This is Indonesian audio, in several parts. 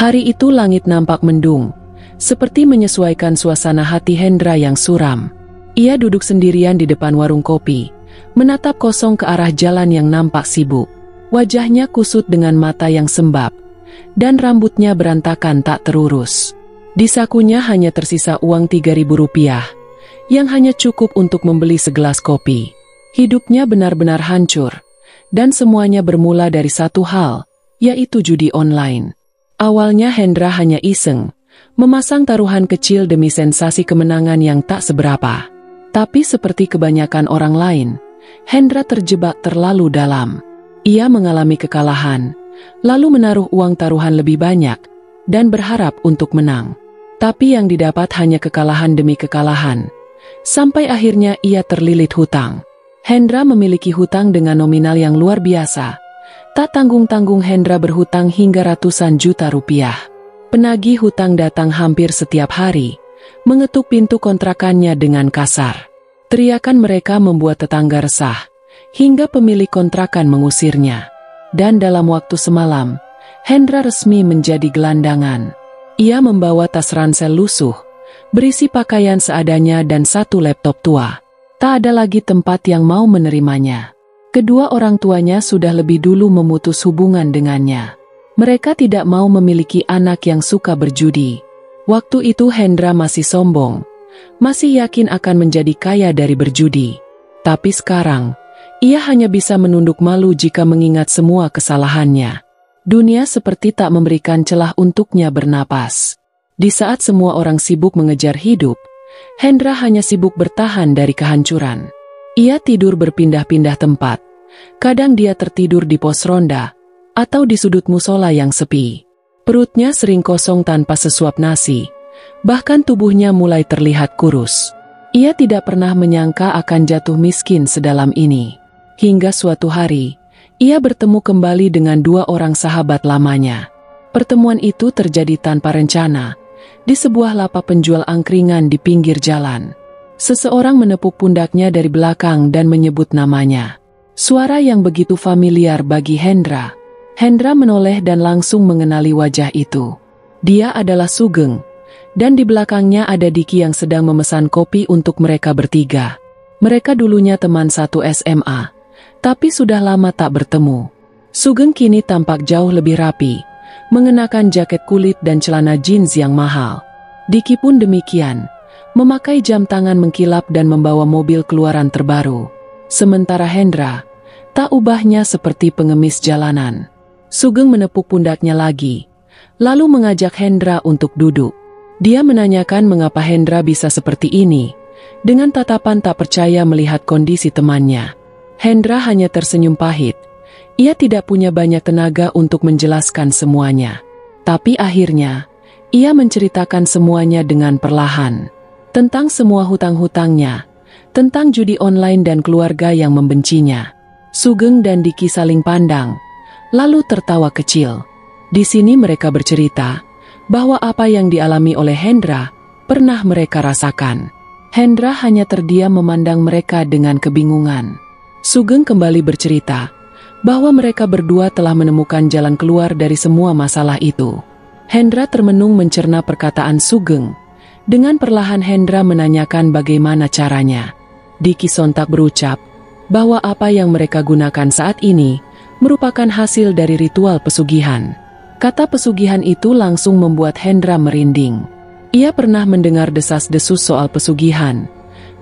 Hari itu langit nampak mendung, seperti menyesuaikan suasana hati Hendra yang suram. Ia duduk sendirian di depan warung kopi, menatap kosong ke arah jalan yang nampak sibuk. Wajahnya kusut dengan mata yang sembab, dan rambutnya berantakan tak terurus. Di sakunya hanya tersisa uang 3.000 rupiah, yang hanya cukup untuk membeli segelas kopi. Hidupnya benar-benar hancur, dan semuanya bermula dari satu hal, yaitu judi online. Awalnya Hendra hanya iseng, memasang taruhan kecil demi sensasi kemenangan yang tak seberapa. Tapi seperti kebanyakan orang lain, Hendra terjebak terlalu dalam. Ia mengalami kekalahan, lalu menaruh uang taruhan lebih banyak, dan berharap untuk menang. Tapi yang didapat hanya kekalahan demi kekalahan. Sampai akhirnya ia terlilit hutang. Hendra memiliki hutang dengan nominal yang luar biasa. Tak tanggung-tanggung Hendra berhutang hingga ratusan juta rupiah. Penagih hutang datang hampir setiap hari, mengetuk pintu kontrakannya dengan kasar. Teriakan mereka membuat tetangga resah, hingga pemilik kontrakan mengusirnya. Dan dalam waktu semalam, Hendra resmi menjadi gelandangan. Ia membawa tas ransel lusuh, berisi pakaian seadanya dan satu laptop tua. Tak ada lagi tempat yang mau menerimanya. Kedua orang tuanya sudah lebih dulu memutus hubungan dengannya. Mereka tidak mau memiliki anak yang suka berjudi. Waktu itu Hendra masih sombong, masih yakin akan menjadi kaya dari berjudi. Tapi sekarang, ia hanya bisa menunduk malu jika mengingat semua kesalahannya. Dunia seperti tak memberikan celah untuknya bernapas. Di saat semua orang sibuk mengejar hidup, Hendra hanya sibuk bertahan dari kehancuran. Ia tidur berpindah-pindah tempat. Kadang dia tertidur di pos ronda, atau di sudut musola yang sepi. Perutnya sering kosong tanpa sesuap nasi, bahkan tubuhnya mulai terlihat kurus. Ia tidak pernah menyangka akan jatuh miskin sedalam ini. Hingga suatu hari, ia bertemu kembali dengan dua orang sahabat lamanya. Pertemuan itu terjadi tanpa rencana, di sebuah lapak penjual angkringan di pinggir jalan. Seseorang menepuk pundaknya dari belakang dan menyebut namanya. Suara yang begitu familiar bagi Hendra. Hendra menoleh dan langsung mengenali wajah itu. Dia adalah Sugeng, dan di belakangnya ada Diki yang sedang memesan kopi untuk mereka bertiga. Mereka dulunya teman satu SMA. Tapi sudah lama tak bertemu. Sugeng kini tampak jauh lebih rapi, mengenakan jaket kulit dan celana jeans yang mahal. Diki pun demikian, memakai jam tangan mengkilap dan membawa mobil keluaran terbaru. Sementara Hendra, tak ubahnya seperti pengemis jalanan. Sugeng menepuk pundaknya lagi, lalu mengajak Hendra untuk duduk. Dia menanyakan mengapa Hendra bisa seperti ini, dengan tatapan tak percaya melihat kondisi temannya. Hendra hanya tersenyum pahit. Ia tidak punya banyak tenaga untuk menjelaskan semuanya. Tapi akhirnya, ia menceritakan semuanya dengan perlahan. Tentang semua hutang-hutangnya, tentang judi online dan keluarga yang membencinya. Sugeng dan Diki saling pandang, lalu tertawa kecil. Di sini mereka bercerita bahwa apa yang dialami oleh Hendra pernah mereka rasakan. Hendra hanya terdiam memandang mereka dengan kebingungan. Sugeng kembali bercerita bahwa mereka berdua telah menemukan jalan keluar dari semua masalah itu. Hendra termenung mencerna perkataan Sugeng. Dengan perlahan Hendra menanyakan bagaimana caranya. Diki sontak berucap bahwa apa yang mereka gunakan saat ini merupakan hasil dari ritual pesugihan. Kata pesugihan itu langsung membuat Hendra merinding. Ia pernah mendengar desas-desus soal pesugihan,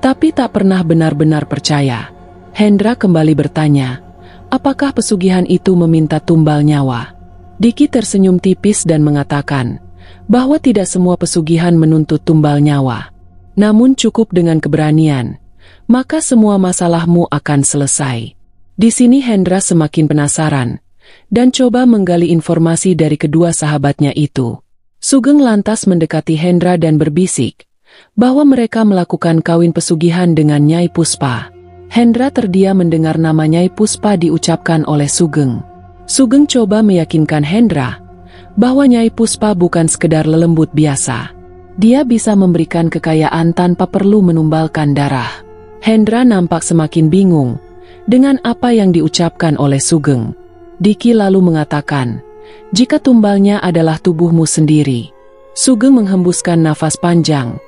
tapi tak pernah benar-benar percaya. Hendra kembali bertanya, apakah pesugihan itu meminta tumbal nyawa? Diki tersenyum tipis dan mengatakan bahwa tidak semua pesugihan menuntut tumbal nyawa. Namun cukup dengan keberanian, maka semua masalahmu akan selesai. Di sini Hendra semakin penasaran, dan coba menggali informasi dari kedua sahabatnya itu. Sugeng lantas mendekati Hendra dan berbisik bahwa mereka melakukan kawin pesugihan dengan Nyai Puspa. Hendra terdiam mendengar nama Nyai Puspa diucapkan oleh Sugeng. Sugeng coba meyakinkan Hendra bahwa Nyai Puspa bukan sekedar lelembut biasa. Dia bisa memberikan kekayaan tanpa perlu menumbalkan darah. Hendra nampak semakin bingung dengan apa yang diucapkan oleh Sugeng. Diki lalu mengatakan jika tumbalnya adalah tubuhmu sendiri. Sugeng menghembuskan nafas panjang,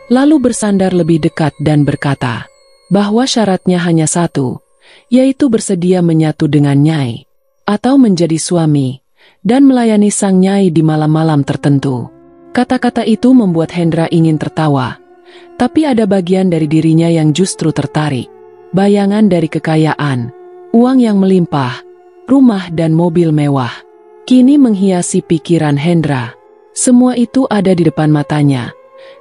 lalu bersandar lebih dekat dan berkata, bahwa syaratnya hanya satu, yaitu bersedia menyatu dengan Nyai, atau menjadi suami, dan melayani sang Nyai di malam-malam tertentu. Kata-kata itu membuat Hendra ingin tertawa, tapi ada bagian dari dirinya yang justru tertarik. Bayangan dari kekayaan, uang yang melimpah, rumah dan mobil mewah, kini menghiasi pikiran Hendra. Semua itu ada di depan matanya,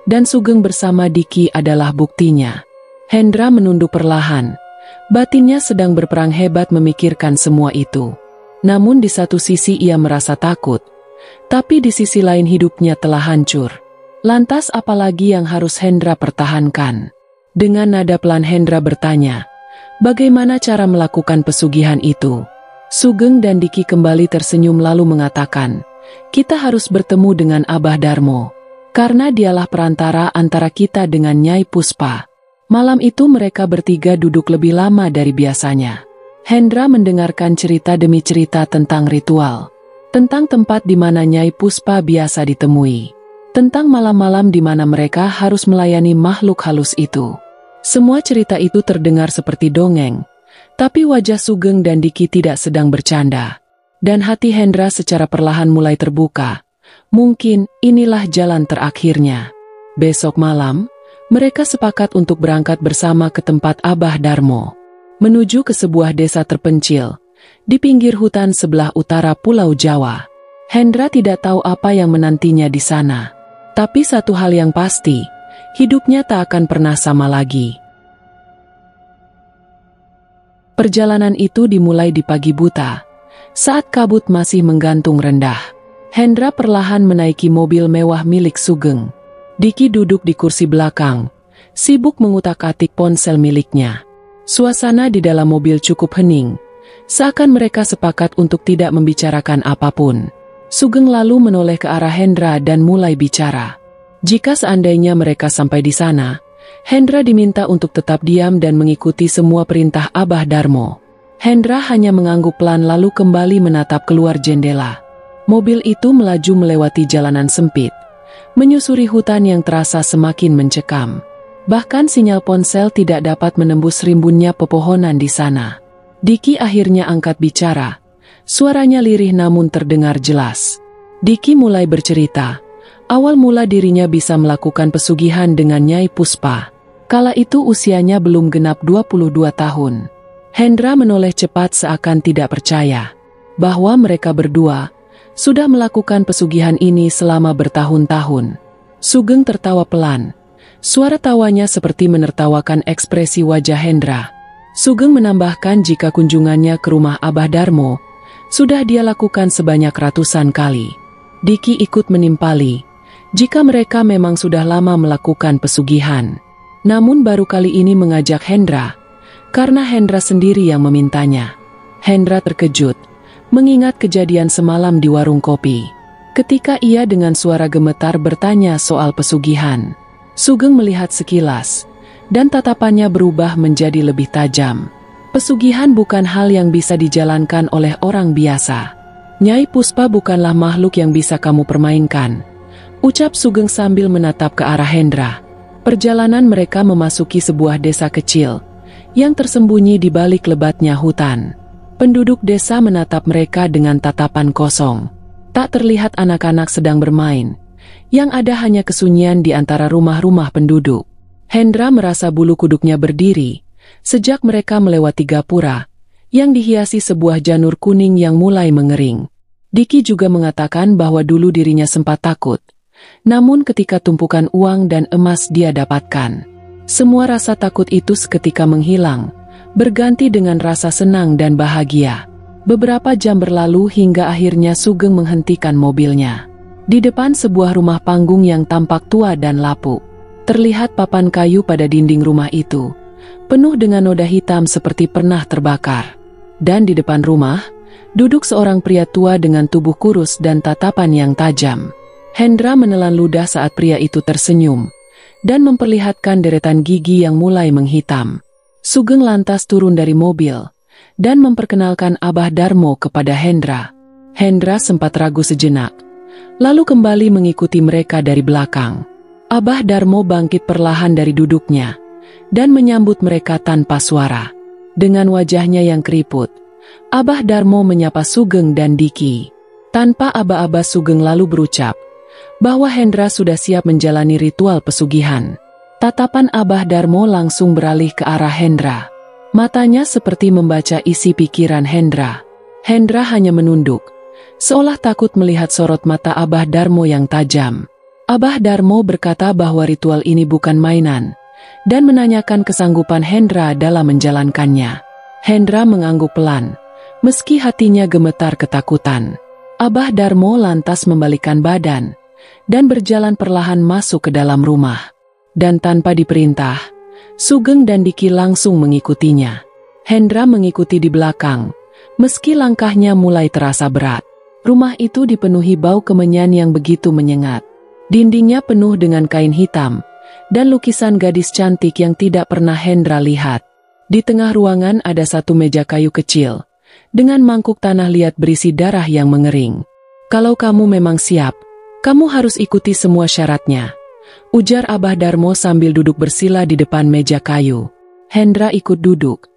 dan Sugeng bersama Diki adalah buktinya. Hendra menunduk perlahan, batinnya sedang berperang hebat memikirkan semua itu. Namun di satu sisi ia merasa takut, tapi di sisi lain hidupnya telah hancur. Lantas apalagi yang harus Hendra pertahankan? Dengan nada pelan Hendra bertanya, bagaimana cara melakukan pesugihan itu? Sugeng dan Diki kembali tersenyum lalu mengatakan, kita harus bertemu dengan Abah Darmo, karena dialah perantara antara kita dengan Nyai Puspa. Malam itu mereka bertiga duduk lebih lama dari biasanya. Hendra mendengarkan cerita demi cerita tentang ritual, tentang tempat di mana Nyai Puspa biasa ditemui, tentang malam-malam di mana mereka harus melayani makhluk halus itu. Semua cerita itu terdengar seperti dongeng, tapi wajah Sugeng dan Diki tidak sedang bercanda. Dan hati Hendra secara perlahan mulai terbuka. Mungkin inilah jalan terakhirnya. Besok malam, mereka sepakat untuk berangkat bersama ke tempat Abah Darmo, menuju ke sebuah desa terpencil, di pinggir hutan sebelah utara Pulau Jawa. Hendra tidak tahu apa yang menantinya di sana. Tapi satu hal yang pasti, hidupnya tak akan pernah sama lagi. Perjalanan itu dimulai di pagi buta, saat kabut masih menggantung rendah. Hendra perlahan menaiki mobil mewah milik Sugeng. Diki duduk di kursi belakang, sibuk mengutak-atik ponsel miliknya. Suasana di dalam mobil cukup hening, seakan mereka sepakat untuk tidak membicarakan apapun. Sugeng lalu menoleh ke arah Hendra dan mulai bicara. Jika seandainya mereka sampai di sana, Hendra diminta untuk tetap diam dan mengikuti semua perintah Abah Darmo. Hendra hanya mengangguk pelan lalu kembali menatap keluar jendela. Mobil itu melaju melewati jalanan sempit, menyusuri hutan yang terasa semakin mencekam. Bahkan sinyal ponsel tidak dapat menembus rimbunnya pepohonan di sana. Diki akhirnya angkat bicara. Suaranya lirih namun terdengar jelas. Diki mulai bercerita. Awal mula dirinya bisa melakukan pesugihan dengan Nyai Puspa. Kala itu usianya belum genap 22 tahun. Hendra menoleh cepat seakan tidak percaya bahwa mereka berdua sudah melakukan pesugihan ini selama bertahun-tahun. Sugeng tertawa pelan. Suara tawanya seperti menertawakan ekspresi wajah Hendra. Sugeng menambahkan jika kunjungannya ke rumah Abah Darmo sudah dia lakukan sebanyak ratusan kali. Diki ikut menimpali, jika mereka memang sudah lama melakukan pesugihan. Namun baru kali ini mengajak Hendra, karena Hendra sendiri yang memintanya. Hendra terkejut, mengingat kejadian semalam di warung kopi. Ketika ia dengan suara gemetar bertanya soal pesugihan, Sugeng melihat sekilas, dan tatapannya berubah menjadi lebih tajam. Pesugihan bukan hal yang bisa dijalankan oleh orang biasa. Nyai Puspa bukanlah makhluk yang bisa kamu permainkan, ucap Sugeng sambil menatap ke arah Hendra. Perjalanan mereka memasuki sebuah desa kecil, yang tersembunyi di balik lebatnya hutan. Penduduk desa menatap mereka dengan tatapan kosong. Tak terlihat anak-anak sedang bermain, yang ada hanya kesunyian di antara rumah-rumah penduduk. Hendra merasa bulu kuduknya berdiri, sejak mereka melewati gapura, yang dihiasi sebuah janur kuning yang mulai mengering. Diki juga mengatakan bahwa dulu dirinya sempat takut, namun ketika tumpukan uang dan emas dia dapatkan, semua rasa takut itu seketika menghilang, berganti dengan rasa senang dan bahagia. Beberapa jam berlalu hingga akhirnya Sugeng menghentikan mobilnya di depan sebuah rumah panggung yang tampak tua dan lapuk. Terlihat papan kayu pada dinding rumah itu, penuh dengan noda hitam seperti pernah terbakar. Dan di depan rumah, duduk seorang pria tua dengan tubuh kurus dan tatapan yang tajam. Hendra menelan ludah saat pria itu tersenyum, dan memperlihatkan deretan gigi yang mulai menghitam. Sugeng lantas turun dari mobil, dan memperkenalkan Abah Darmo kepada Hendra. Hendra sempat ragu sejenak, lalu kembali mengikuti mereka dari belakang. Abah Darmo bangkit perlahan dari duduknya dan menyambut mereka tanpa suara. Dengan wajahnya yang keriput, Abah Darmo menyapa Sugeng dan Diki. Tanpa aba-aba Sugeng lalu berucap bahwa Hendra sudah siap menjalani ritual pesugihan. Tatapan Abah Darmo langsung beralih ke arah Hendra. Matanya seperti membaca isi pikiran Hendra. Hendra hanya menunduk, seolah takut melihat sorot mata Abah Darmo yang tajam. Abah Darmo berkata bahwa ritual ini bukan mainan, dan menanyakan kesanggupan Hendra dalam menjalankannya. Hendra mengangguk pelan, meski hatinya gemetar ketakutan. Abah Darmo lantas membalikkan badan, dan berjalan perlahan masuk ke dalam rumah. Dan tanpa diperintah, Sugeng dan Diki langsung mengikutinya. Hendra mengikuti di belakang, meski langkahnya mulai terasa berat. Rumah itu dipenuhi bau kemenyan yang begitu menyengat. Dindingnya penuh dengan kain hitam, dan lukisan gadis cantik yang tidak pernah Hendra lihat. Di tengah ruangan ada satu meja kayu kecil, dengan mangkuk tanah liat berisi darah yang mengering. Kalau kamu memang siap, kamu harus ikuti semua syaratnya, ujar Abah Darmo sambil duduk bersila di depan meja kayu. Hendra ikut duduk,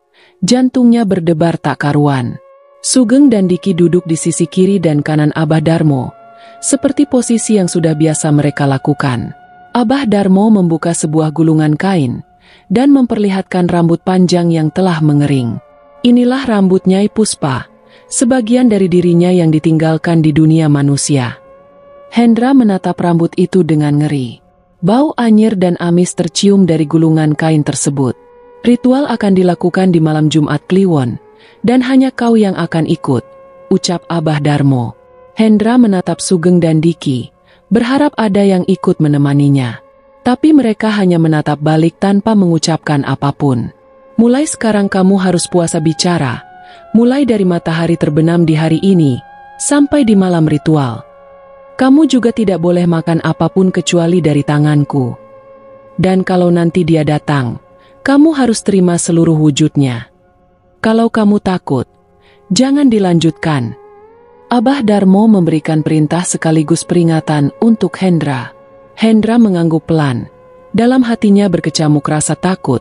jantungnya berdebar tak karuan. Sugeng dan Diki duduk di sisi kiri dan kanan Abah Darmo, seperti posisi yang sudah biasa mereka lakukan. Abah Darmo membuka sebuah gulungan kain, dan memperlihatkan rambut panjang yang telah mengering. Inilah rambut Nyai Puspa, sebagian dari dirinya yang ditinggalkan di dunia manusia. Hendra menatap rambut itu dengan ngeri. Bau anyir dan amis tercium dari gulungan kain tersebut. Ritual akan dilakukan di malam Jumat Kliwon, dan hanya kau yang akan ikut, ucap Abah Darmo. Hendra menatap Sugeng dan Diki, berharap ada yang ikut menemaninya. Tapi mereka hanya menatap balik tanpa mengucapkan apapun. Mulai sekarang kamu harus puasa bicara, mulai dari matahari terbenam di hari ini, sampai di malam ritual. Kamu juga tidak boleh makan apapun kecuali dari tanganku. Dan kalau nanti dia datang, kamu harus terima seluruh wujudnya. Kalau kamu takut, jangan dilanjutkan. Abah Darmo memberikan perintah sekaligus peringatan untuk Hendra. Hendra mengangguk pelan, dalam hatinya berkecamuk rasa takut,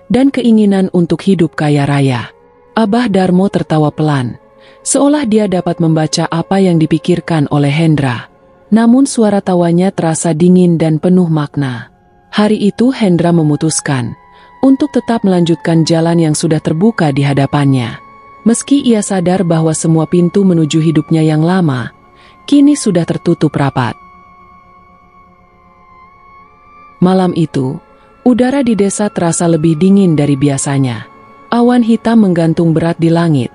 dan keinginan untuk hidup kaya raya. Abah Darmo tertawa pelan, seolah dia dapat membaca apa yang dipikirkan oleh Hendra. Namun suara tawanya terasa dingin dan penuh makna. Hari itu Hendra memutuskan untuk tetap melanjutkan jalan yang sudah terbuka di hadapannya. Meski ia sadar bahwa semua pintu menuju hidupnya yang lama, kini sudah tertutup rapat. Malam itu, udara di desa terasa lebih dingin dari biasanya. Awan hitam menggantung berat di langit,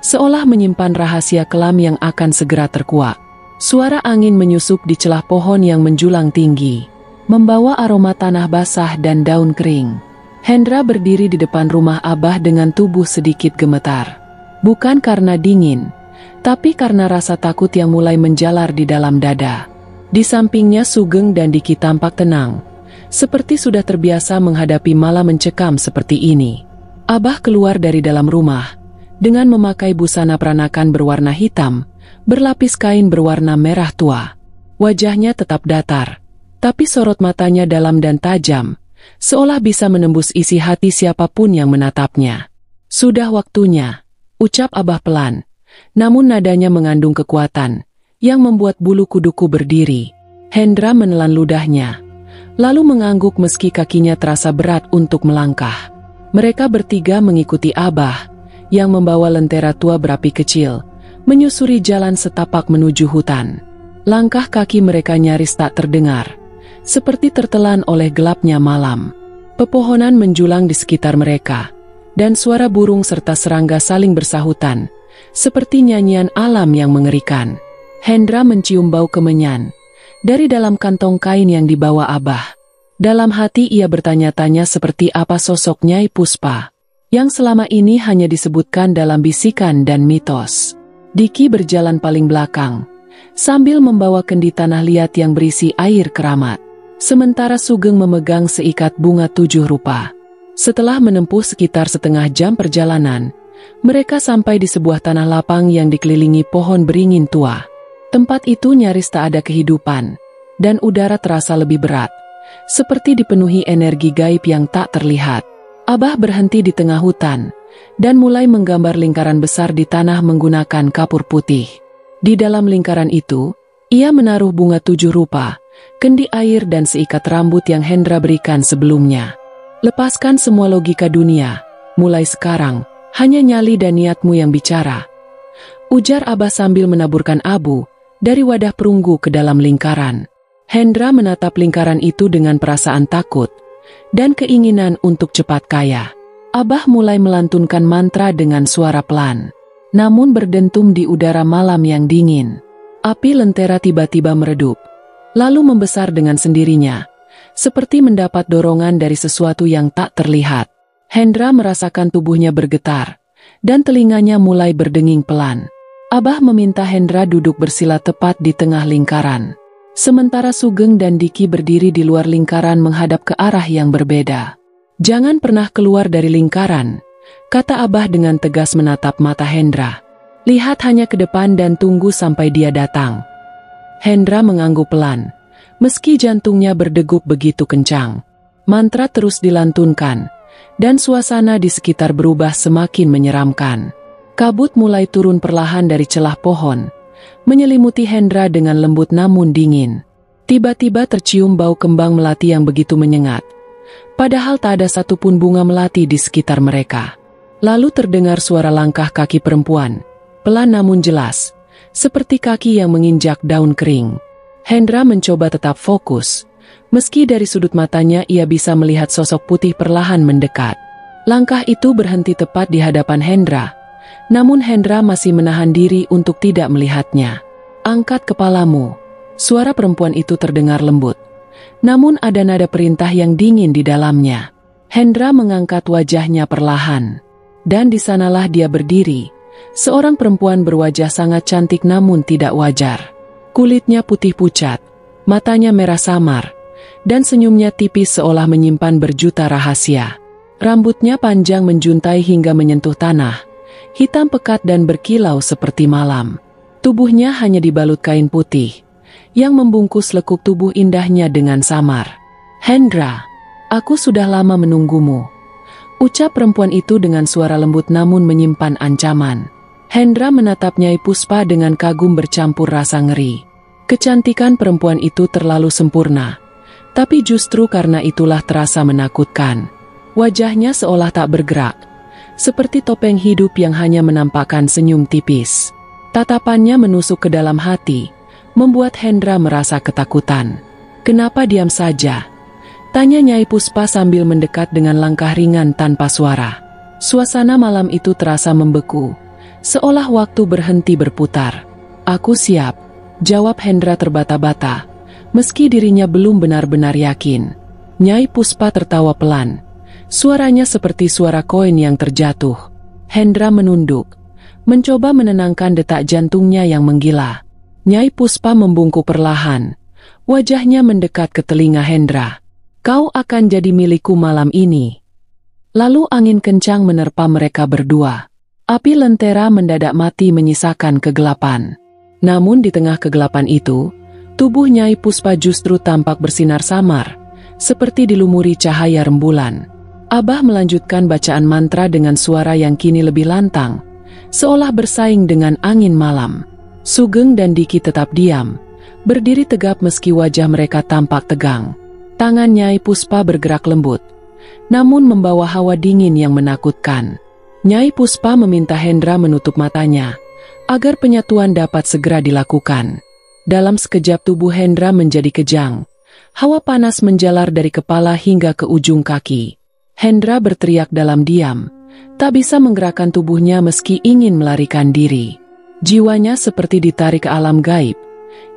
seolah menyimpan rahasia kelam yang akan segera terkuak. Suara angin menyusup di celah pohon yang menjulang tinggi, membawa aroma tanah basah dan daun kering. Hendra berdiri di depan rumah Abah dengan tubuh sedikit gemetar. Bukan karena dingin, tapi karena rasa takut yang mulai menjalar di dalam dada. Di sampingnya Sugeng dan Diki tampak tenang, seperti sudah terbiasa menghadapi malam mencekam seperti ini. Abah keluar dari dalam rumah, dengan memakai busana peranakan berwarna hitam, berlapis kain berwarna merah tua. Wajahnya tetap datar, tapi sorot matanya dalam dan tajam, seolah bisa menembus isi hati siapapun yang menatapnya. Sudah waktunya, ucap Abah pelan, namun nadanya mengandung kekuatan, yang membuat bulu kuduku berdiri. Hendra menelan ludahnya, lalu mengangguk meski kakinya terasa berat untuk melangkah. Mereka bertiga mengikuti Abah, yang membawa lentera tua berapi kecil, menyusuri jalan setapak menuju hutan. Langkah kaki mereka nyaris tak terdengar, seperti tertelan oleh gelapnya malam. Pepohonan menjulang di sekitar mereka, dan suara burung serta serangga saling bersahutan, seperti nyanyian alam yang mengerikan. Hendra mencium bau kemenyan dari dalam kantong kain yang dibawa Abah. Dalam hati ia bertanya-tanya seperti apa sosok Nyai Puspa, yang selama ini hanya disebutkan dalam bisikan dan mitos. Diki berjalan paling belakang, sambil membawa kendi tanah liat yang berisi air keramat. Sementara Sugeng memegang seikat bunga 7 rupa. Setelah menempuh sekitar setengah jam perjalanan, mereka sampai di sebuah tanah lapang yang dikelilingi pohon beringin tua. Tempat itu nyaris tak ada kehidupan, dan udara terasa lebih berat, seperti dipenuhi energi gaib yang tak terlihat. Abah berhenti di tengah hutan, dan mulai menggambar lingkaran besar di tanah menggunakan kapur putih. Di dalam lingkaran itu, ia menaruh bunga 7 rupa, kendi air dan seikat rambut yang Hendra berikan sebelumnya. Lepaskan semua logika dunia, mulai sekarang, hanya nyali dan niatmu yang bicara, ujar Abah sambil menaburkan abu dari wadah perunggu ke dalam lingkaran. Hendra menatap lingkaran itu dengan perasaan takut dan keinginan untuk cepat kaya. Abah mulai melantunkan mantra dengan suara pelan, namun berdentum di udara malam yang dingin. Api lentera tiba-tiba meredup, lalu membesar dengan sendirinya, seperti mendapat dorongan dari sesuatu yang tak terlihat. Hendra merasakan tubuhnya bergetar, dan telinganya mulai berdenging pelan. Abah meminta Hendra duduk bersila tepat di tengah lingkaran, sementara Sugeng dan Diki berdiri di luar lingkaran menghadap ke arah yang berbeda. "Jangan pernah keluar dari lingkaran," kata Abah dengan tegas menatap mata Hendra. "Lihat hanya ke depan dan tunggu sampai dia datang." Hendra mengangguk pelan, meski jantungnya berdegup begitu kencang. Mantra terus dilantunkan, dan suasana di sekitar berubah semakin menyeramkan. Kabut mulai turun perlahan dari celah pohon, menyelimuti Hendra dengan lembut namun dingin. Tiba-tiba tercium bau kembang melati yang begitu menyengat, padahal tak ada satupun bunga melati di sekitar mereka. Lalu terdengar suara langkah kaki perempuan, pelan namun jelas, seperti kaki yang menginjak daun kering. Hendra mencoba tetap fokus, meski dari sudut matanya ia bisa melihat sosok putih perlahan mendekat. Langkah itu berhenti tepat di hadapan Hendra, namun Hendra masih menahan diri untuk tidak melihatnya. "Angkat kepalamu," suara perempuan itu terdengar lembut, namun ada nada perintah yang dingin di dalamnya. Hendra mengangkat wajahnya perlahan, dan di sanalah dia berdiri, seorang perempuan berwajah sangat cantik namun tidak wajar. Kulitnya putih pucat, matanya merah samar, dan senyumnya tipis seolah menyimpan berjuta rahasia. Rambutnya panjang menjuntai hingga menyentuh tanah, hitam pekat dan berkilau seperti malam. Tubuhnya hanya dibalut kain putih, yang membungkus lekuk tubuh indahnya dengan samar. "Hendra, aku sudah lama menunggumu," ucap perempuan itu dengan suara lembut namun menyimpan ancaman. Hendra menatap Nyai Puspa dengan kagum bercampur rasa ngeri. Kecantikan perempuan itu terlalu sempurna, tapi justru karena itulah terasa menakutkan. Wajahnya seolah tak bergerak, seperti topeng hidup yang hanya menampakkan senyum tipis. Tatapannya menusuk ke dalam hati, membuat Hendra merasa ketakutan. "Kenapa diam saja?" tanya Nyai Puspa sambil mendekat dengan langkah ringan tanpa suara. Suasana malam itu terasa membeku, seolah waktu berhenti berputar. "Aku siap," jawab Hendra terbata-bata, meski dirinya belum benar-benar yakin. Nyai Puspa tertawa pelan, suaranya seperti suara koin yang terjatuh. Hendra menunduk, mencoba menenangkan detak jantungnya yang menggila. Nyai Puspa membungkuk perlahan, wajahnya mendekat ke telinga Hendra. "Kau akan jadi milikku malam ini." Lalu angin kencang menerpa mereka berdua. Api lentera mendadak mati menyisakan kegelapan. Namun di tengah kegelapan itu, tubuh Nyai Puspa justru tampak bersinar samar, seperti dilumuri cahaya rembulan. Abah melanjutkan bacaan mantra dengan suara yang kini lebih lantang, seolah bersaing dengan angin malam. Sugeng dan Diki tetap diam, berdiri tegap meski wajah mereka tampak tegang. Tangan Nyai Puspa bergerak lembut, namun membawa hawa dingin yang menakutkan. Nyai Puspa meminta Hendra menutup matanya, agar penyatuan dapat segera dilakukan. Dalam sekejap tubuh Hendra menjadi kejang. Hawa panas menjalar dari kepala hingga ke ujung kaki. Hendra berteriak dalam diam, tak bisa menggerakkan tubuhnya meski ingin melarikan diri. Jiwanya seperti ditarik ke alam gaib,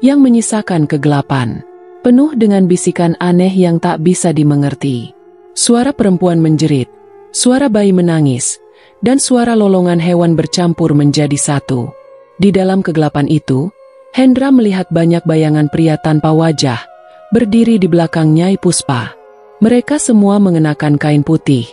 yang menyisakan kegelapan, penuh dengan bisikan aneh yang tak bisa dimengerti. Suara perempuan menjerit, suara bayi menangis, dan suara lolongan hewan bercampur menjadi satu. Di dalam kegelapan itu, Hendra melihat banyak bayangan pria tanpa wajah, berdiri di belakang Nyai Puspa. Mereka semua mengenakan kain putih,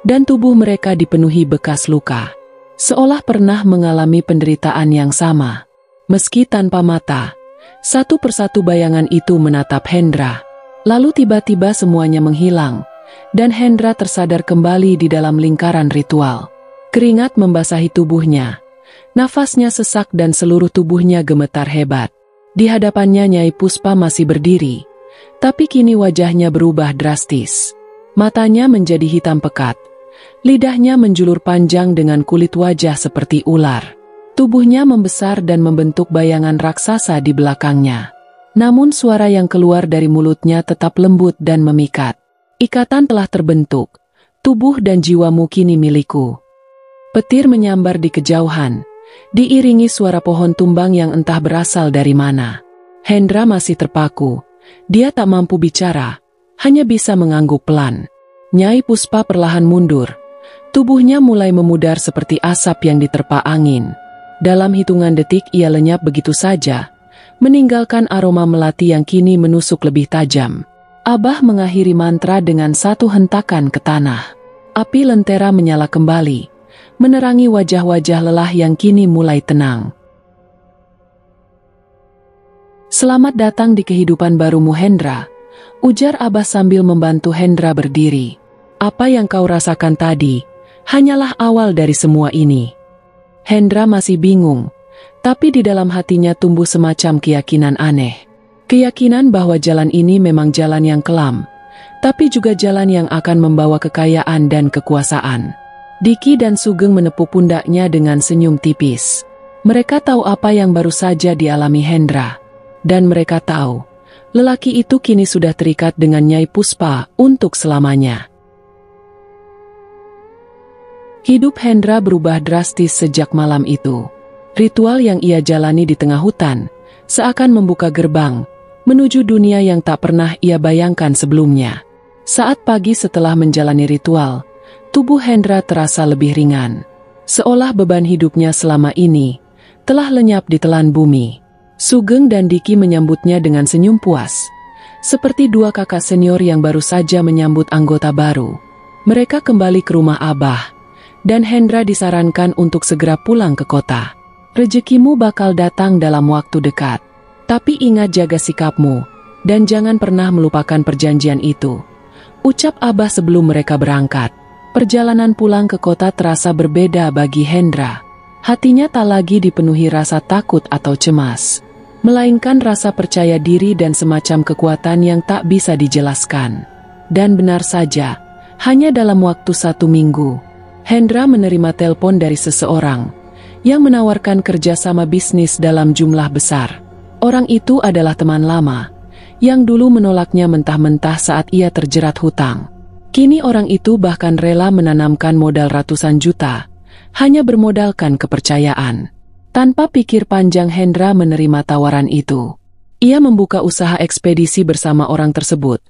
dan tubuh mereka dipenuhi bekas luka. seolah pernah mengalami penderitaan yang sama. Meski tanpa mata, satu persatu bayangan itu menatap Hendra. Lalu tiba-tiba semuanya menghilang, dan Hendra tersadar kembali di dalam lingkaran ritual. Keringat membasahi tubuhnya, nafasnya sesak dan seluruh tubuhnya gemetar hebat. Di hadapannya Nyai Puspa masih berdiri, tapi kini wajahnya berubah drastis. Matanya menjadi hitam pekat, lidahnya menjulur panjang dengan kulit wajah seperti ular. Tubuhnya membesar dan membentuk bayangan raksasa di belakangnya. Namun suara yang keluar dari mulutnya tetap lembut dan memikat. Ikatan telah terbentuk, tubuh dan jiwamu kini milikku. Petir menyambar di kejauhan, diiringi suara pohon tumbang yang entah berasal dari mana. Hendra masih terpaku, dia tak mampu bicara, hanya bisa mengangguk pelan. Nyai Puspa perlahan mundur, tubuhnya mulai memudar seperti asap yang diterpa angin. Dalam hitungan detik ia lenyap begitu saja, meninggalkan aroma melati yang kini menusuk lebih tajam. Abah mengakhiri mantra dengan satu hentakan ke tanah. Api lentera menyala kembali, menerangi wajah-wajah lelah yang kini mulai tenang. Selamat datang di kehidupan barumu Hendra, ujar Abah sambil membantu Hendra berdiri. Apa yang kau rasakan tadi, hanyalah awal dari semua ini. Hendra masih bingung, tapi di dalam hatinya tumbuh semacam keyakinan aneh. Keyakinan bahwa jalan ini memang jalan yang kelam, tapi juga jalan yang akan membawa kekayaan dan kekuasaan. Diki dan Sugeng menepuk pundaknya dengan senyum tipis. Mereka tahu apa yang baru saja dialami Hendra. Dan mereka tahu, lelaki itu kini sudah terikat dengan Nyai Puspa untuk selamanya. Hidup Hendra berubah drastis sejak malam itu. Ritual yang ia jalani di tengah hutan, seakan membuka gerbang, menuju dunia yang tak pernah ia bayangkan sebelumnya. Saat pagi setelah menjalani ritual, tubuh Hendra terasa lebih ringan. Seolah beban hidupnya selama ini, telah lenyap ditelan bumi. Sugeng dan Diki menyambutnya dengan senyum puas, seperti dua kakak senior yang baru saja menyambut anggota baru. Mereka kembali ke rumah Abah, dan Hendra disarankan untuk segera pulang ke kota. Rezekimu bakal datang dalam waktu dekat. Tapi ingat jaga sikapmu, dan jangan pernah melupakan perjanjian itu, ucap Abah sebelum mereka berangkat. Perjalanan pulang ke kota terasa berbeda bagi Hendra. Hatinya tak lagi dipenuhi rasa takut atau cemas, melainkan rasa percaya diri dan semacam kekuatan yang tak bisa dijelaskan. Dan benar saja, hanya dalam waktu 1 minggu, Hendra menerima telepon dari seseorang yang menawarkan kerjasama bisnis dalam jumlah besar. Orang itu adalah teman lama, yang dulu menolaknya mentah-mentah saat ia terjerat hutang. Kini orang itu bahkan rela menanamkan modal ratusan juta, hanya bermodalkan kepercayaan. Tanpa pikir panjang Hendra menerima tawaran itu. Ia membuka usaha ekspedisi bersama orang tersebut,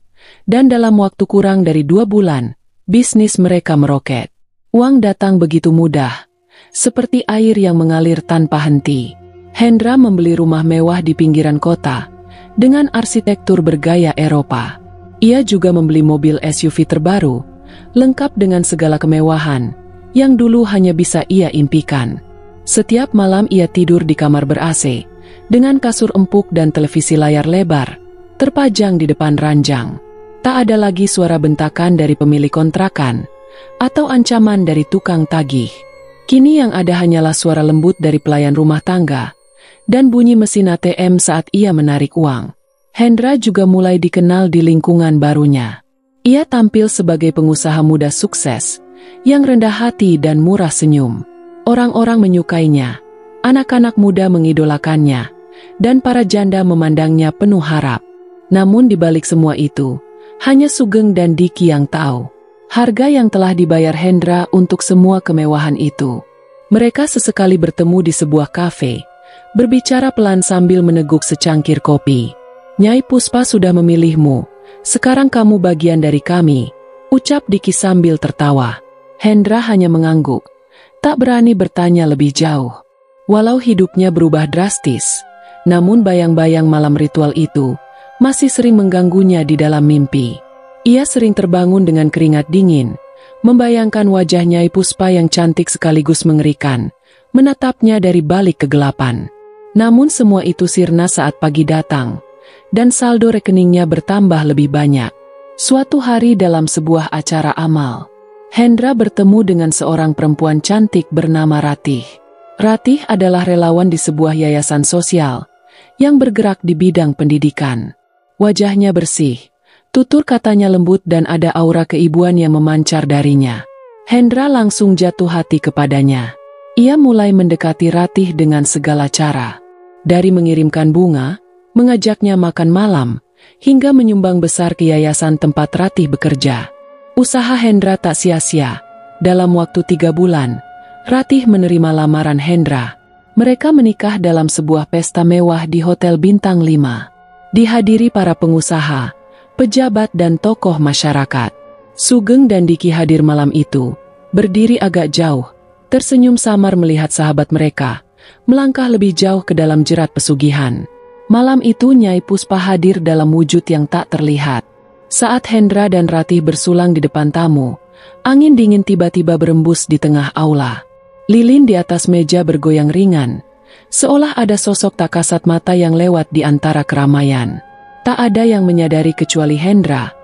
dan dalam waktu kurang dari 2 bulan, bisnis mereka meroket. Uang datang begitu mudah, seperti air yang mengalir tanpa henti. Hendra membeli rumah mewah di pinggiran kota, dengan arsitektur bergaya Eropa. Ia juga membeli mobil SUV terbaru, lengkap dengan segala kemewahan, yang dulu hanya bisa ia impikan. Setiap malam ia tidur di kamar ber-AC, dengan kasur empuk dan televisi layar lebar, terpajang di depan ranjang. Tak ada lagi suara bentakan dari pemilik kontrakan, atau ancaman dari tukang tagih. Kini yang ada hanyalah suara lembut dari pelayan rumah tangga, dan bunyi mesin ATM saat ia menarik uang. Hendra juga mulai dikenal di lingkungan barunya. Ia tampil sebagai pengusaha muda sukses, yang rendah hati dan murah senyum. Orang-orang menyukainya, anak-anak muda mengidolakannya, dan para janda memandangnya penuh harap. Namun di balik semua itu, hanya Sugeng dan Diki yang tahu harga yang telah dibayar Hendra untuk semua kemewahan itu. Mereka sesekali bertemu di sebuah kafe, berbicara pelan sambil meneguk secangkir kopi. Nyai Puspa sudah memilihmu, sekarang kamu bagian dari kami, ucap Diki sambil tertawa. Hendra hanya mengangguk, tak berani bertanya lebih jauh. Walau hidupnya berubah drastis, namun bayang-bayang malam ritual itu masih sering mengganggunya di dalam mimpi. Ia sering terbangun dengan keringat dingin, membayangkan wajah Nyai Puspa yang cantik sekaligus mengerikan, menatapnya dari balik kegelapan. Namun semua itu sirna saat pagi datang, dan saldo rekeningnya bertambah lebih banyak. Suatu hari dalam sebuah acara amal, Hendra bertemu dengan seorang perempuan cantik bernama Ratih. Ratih adalah relawan di sebuah yayasan sosial yang bergerak di bidang pendidikan. Wajahnya bersih, tutur katanya lembut dan ada aura keibuan yang memancar darinya. Hendra langsung jatuh hati kepadanya. Ia mulai mendekati Ratih dengan segala cara. Dari mengirimkan bunga, mengajaknya makan malam, hingga menyumbang besar ke yayasan tempat Ratih bekerja. Usaha Hendra tak sia-sia. Dalam waktu 3 bulan, Ratih menerima lamaran Hendra. Mereka menikah dalam sebuah pesta mewah di Hotel Bintang 5. Dihadiri para pengusaha, pejabat dan tokoh masyarakat. Sugeng dan Diki hadir malam itu, berdiri agak jauh, tersenyum samar melihat sahabat mereka melangkah lebih jauh ke dalam jerat pesugihan. Malam itu Nyai Puspa hadir dalam wujud yang tak terlihat. Saat Hendra dan Ratih bersulang di depan tamu, angin dingin tiba-tiba berembus di tengah aula. Lilin di atas meja bergoyang ringan, seolah ada sosok tak kasat mata yang lewat di antara keramaian. Tak ada yang menyadari kecuali Hendra,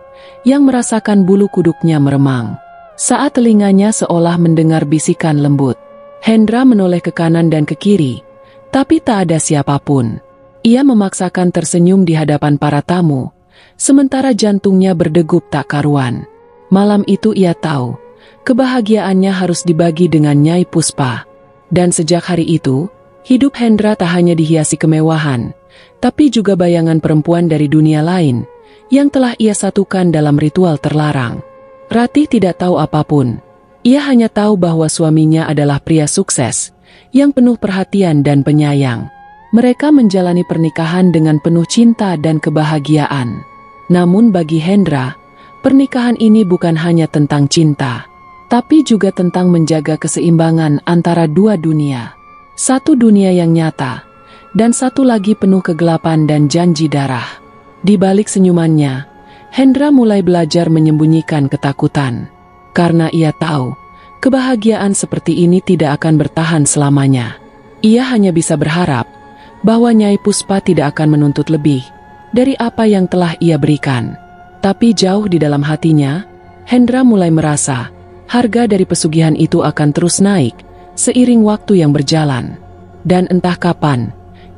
yang merasakan bulu kuduknya meremang. Saat telinganya seolah mendengar bisikan lembut. Hendra menoleh ke kanan dan ke kiri, tapi tak ada siapapun. Ia memaksakan tersenyum di hadapan para tamu, sementara jantungnya berdegup tak karuan. Malam itu ia tahu, kebahagiaannya harus dibagi dengan Nyai Puspa. Dan sejak hari itu, hidup Hendra tak hanya dihiasi kemewahan, tapi juga bayangan perempuan dari dunia lain, yang telah ia satukan dalam ritual terlarang. Ratih tidak tahu apapun. Ia hanya tahu bahwa suaminya adalah pria sukses, yang penuh perhatian dan penyayang. Mereka menjalani pernikahan dengan penuh cinta dan kebahagiaan. Namun bagi Hendra, pernikahan ini bukan hanya tentang cinta, tapi juga tentang menjaga keseimbangan antara dua dunia. Satu dunia yang nyata, dan satu lagi penuh kegelapan dan janji darah. Di balik senyumannya, Hendra mulai belajar menyembunyikan ketakutan. Karena ia tahu, kebahagiaan seperti ini tidak akan bertahan selamanya. Ia hanya bisa berharap bahwa Nyai Puspa tidak akan menuntut lebih dari apa yang telah ia berikan. Tapi jauh di dalam hatinya, Hendra mulai merasa harga dari pesugihan itu akan terus naik seiring waktu yang berjalan. Dan entah kapan,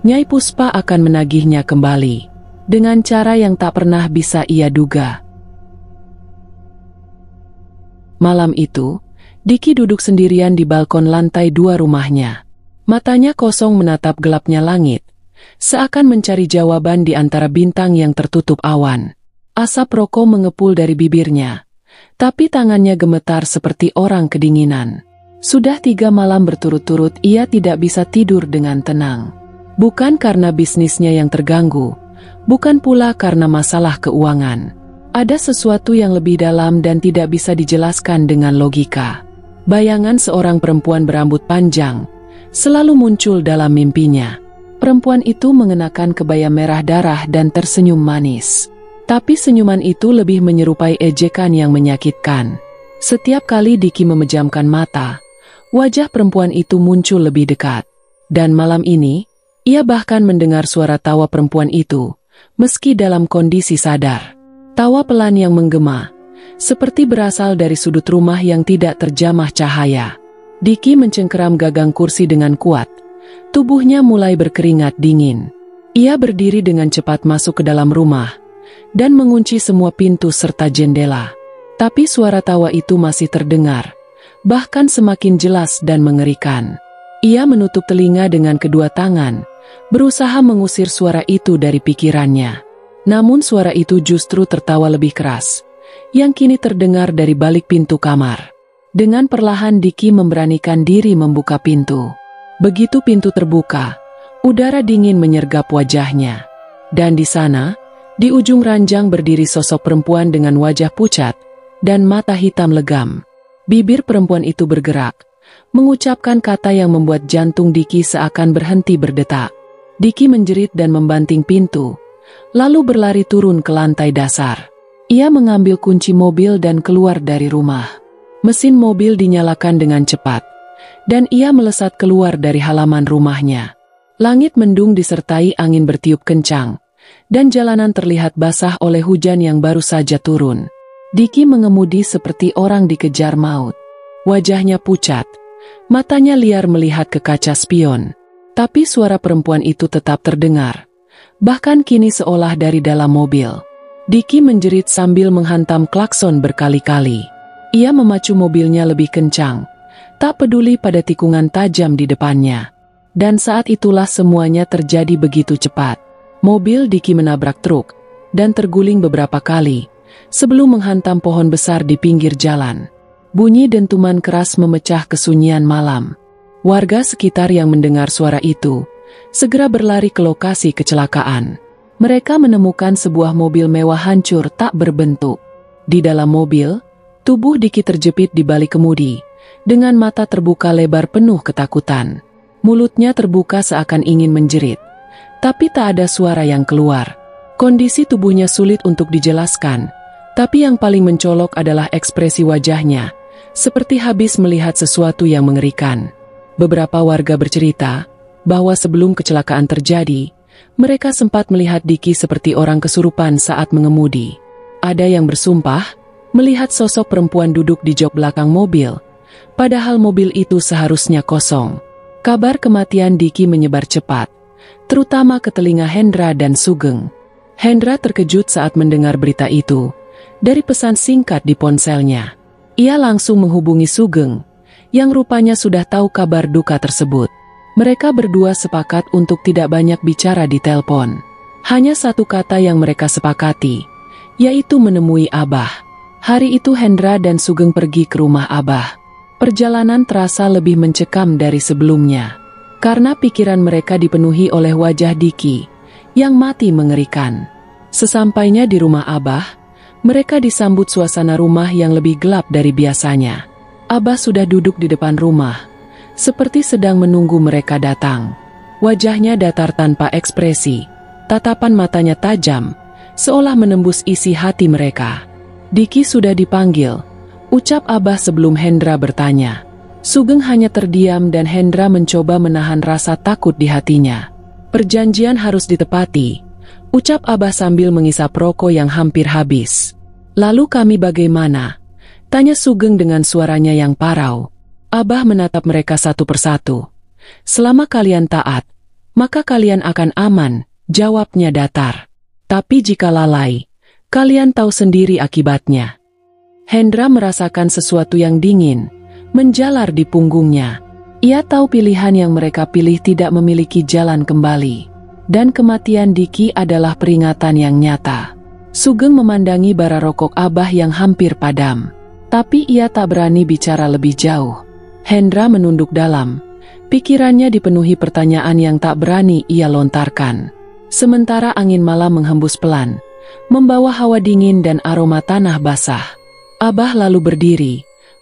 Nyai Puspa akan menagihnya kembali dengan cara yang tak pernah bisa ia duga. Malam itu, Diki duduk sendirian di balkon lantai 2 rumahnya. Matanya kosong menatap gelapnya langit, seakan mencari jawaban di antara bintang yang tertutup awan. Asap rokok mengepul dari bibirnya, tapi tangannya gemetar seperti orang kedinginan. Sudah 3 malam berturut-turut ia tidak bisa tidur dengan tenang. Bukan karena bisnisnya yang terganggu, bukan pula karena masalah keuangan. Ada sesuatu yang lebih dalam dan tidak bisa dijelaskan dengan logika. Bayangan seorang perempuan berambut panjang selalu muncul dalam mimpinya. Perempuan itu mengenakan kebaya merah darah dan tersenyum manis. Tapi senyuman itu lebih menyerupai ejekan yang menyakitkan. Setiap kali Diki memejamkan mata, wajah perempuan itu muncul lebih dekat. Dan malam ini, ia bahkan mendengar suara tawa perempuan itu, meski dalam kondisi sadar. Tawa pelan yang menggema, seperti berasal dari sudut rumah yang tidak terjamah cahaya. Diki mencengkeram gagang kursi dengan kuat. Tubuhnya mulai berkeringat dingin. Ia berdiri dengan cepat masuk ke dalam rumah dan mengunci semua pintu serta jendela. Tapi suara tawa itu masih terdengar, bahkan semakin jelas dan mengerikan. Ia menutup telinga dengan kedua tangan, berusaha mengusir suara itu dari pikirannya. Namun suara itu justru tertawa lebih keras, yang kini terdengar dari balik pintu kamar. Dengan perlahan Diki memberanikan diri membuka pintu. Begitu pintu terbuka, udara dingin menyergap wajahnya. Dan di sana, di ujung ranjang berdiri sosok perempuan dengan wajah pucat dan mata hitam legam. Bibir perempuan itu bergerak, mengucapkan kata yang membuat jantung Diki seakan berhenti berdetak. Diki menjerit dan membanting pintu, lalu berlari turun ke lantai dasar. Ia mengambil kunci mobil dan keluar dari rumah. Mesin mobil dinyalakan dengan cepat, dan ia melesat keluar dari halaman rumahnya. Langit mendung disertai angin bertiup kencang, dan jalanan terlihat basah oleh hujan yang baru saja turun. Diki mengemudi seperti orang dikejar maut. Wajahnya pucat, matanya liar melihat ke kaca spion. Tapi suara perempuan itu tetap terdengar, bahkan kini seolah dari dalam mobil. Diki menjerit sambil menghantam klakson berkali-kali. Ia memacu mobilnya lebih kencang, tak peduli pada tikungan tajam di depannya. Dan saat itulah semuanya terjadi begitu cepat. Mobil Diki menabrak truk, dan terguling beberapa kali, sebelum menghantam pohon besar di pinggir jalan. Bunyi dentuman keras memecah kesunyian malam. Warga sekitar yang mendengar suara itu, segera berlari ke lokasi kecelakaan. Mereka menemukan sebuah mobil mewah hancur tak berbentuk. Di dalam mobil, tubuh Diki terjepit di balik kemudi, dengan mata terbuka lebar penuh ketakutan. Mulutnya terbuka seakan ingin menjerit, tapi tak ada suara yang keluar. Kondisi tubuhnya sulit untuk dijelaskan, tapi yang paling mencolok adalah ekspresi wajahnya, seperti habis melihat sesuatu yang mengerikan. Beberapa warga bercerita bahwa sebelum kecelakaan terjadi, mereka sempat melihat Diki seperti orang kesurupan saat mengemudi. Ada yang bersumpah melihat sosok perempuan duduk di jok belakang mobil, padahal mobil itu seharusnya kosong. Kabar kematian Diki menyebar cepat, terutama ke telinga Hendra dan Sugeng. Hendra terkejut saat mendengar berita itu dari pesan singkat di ponselnya. Ia langsung menghubungi Sugeng, yang rupanya sudah tahu kabar duka tersebut. Mereka berdua sepakat untuk tidak banyak bicara di telepon. Hanya satu kata yang mereka sepakati, yaitu menemui Abah. Hari itu Hendra dan Sugeng pergi ke rumah Abah. Perjalanan terasa lebih mencekam dari sebelumnya, karena pikiran mereka dipenuhi oleh wajah Diki yang mati mengerikan. Sesampainya di rumah Abah, mereka disambut suasana rumah yang lebih gelap dari biasanya. Abah sudah duduk di depan rumah, seperti sedang menunggu mereka datang. Wajahnya datar tanpa ekspresi, tatapan matanya tajam, seolah menembus isi hati mereka. Diki sudah dipanggil, ucap Abah sebelum Hendra bertanya. Sugeng hanya terdiam dan Hendra mencoba menahan rasa takut di hatinya. Perjanjian harus ditepati, ucap Abah sambil mengisap rokok yang hampir habis. Lalu kami bagaimana? Tanya Sugeng dengan suaranya yang parau. Abah menatap mereka satu persatu. Selama kalian taat, maka kalian akan aman, jawabnya datar. Tapi jika lalai, kalian tahu sendiri akibatnya. Hendra merasakan sesuatu yang dingin menjalar di punggungnya. Ia tahu pilihan yang mereka pilih tidak memiliki jalan kembali, dan kematian Diki adalah peringatan yang nyata. Sugeng memandangi bara rokok Abah yang hampir padam, tapi ia tak berani bicara lebih jauh. Hendra menunduk dalam, pikirannya dipenuhi pertanyaan yang tak berani ia lontarkan. Sementara angin malam menghembus pelan, membawa hawa dingin dan aroma tanah basah. Abah lalu berdiri,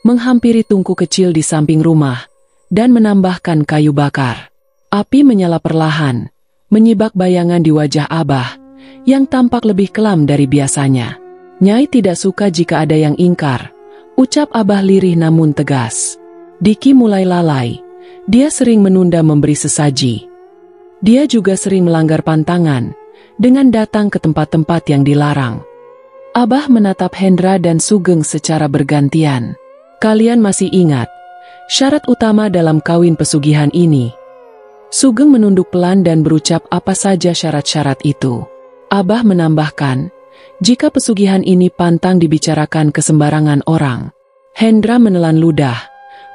menghampiri tungku kecil di samping rumah, dan menambahkan kayu bakar. Api menyala perlahan, menyibak bayangan di wajah Abah, yang tampak lebih kelam dari biasanya. Nyai tidak suka jika ada yang ingkar, ucap Abah lirih namun tegas. Diki mulai lalai, dia sering menunda memberi sesaji. Dia juga sering melanggar pantangan, dengan datang ke tempat-tempat yang dilarang. Abah menatap Hendra dan Sugeng secara bergantian. Kalian masih ingat syarat utama dalam kawin pesugihan ini? Sugeng menunduk pelan dan berucap apa saja syarat-syarat itu. Abah menambahkan, jika pesugihan ini pantang dibicarakan ke sembarangan orang. Hendra menelan ludah,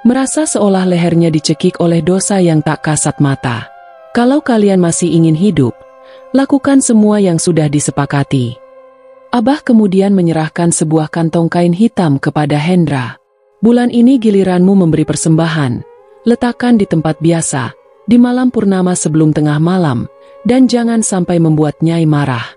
merasa seolah lehernya dicekik oleh dosa yang tak kasat mata. Kalau kalian masih ingin hidup, lakukan semua yang sudah disepakati. Abah kemudian menyerahkan sebuah kantong kain hitam kepada Hendra. Bulan ini giliranmu memberi persembahan. Letakkan di tempat biasa, di malam purnama sebelum tengah malam, dan jangan sampai membuat Nyai marah.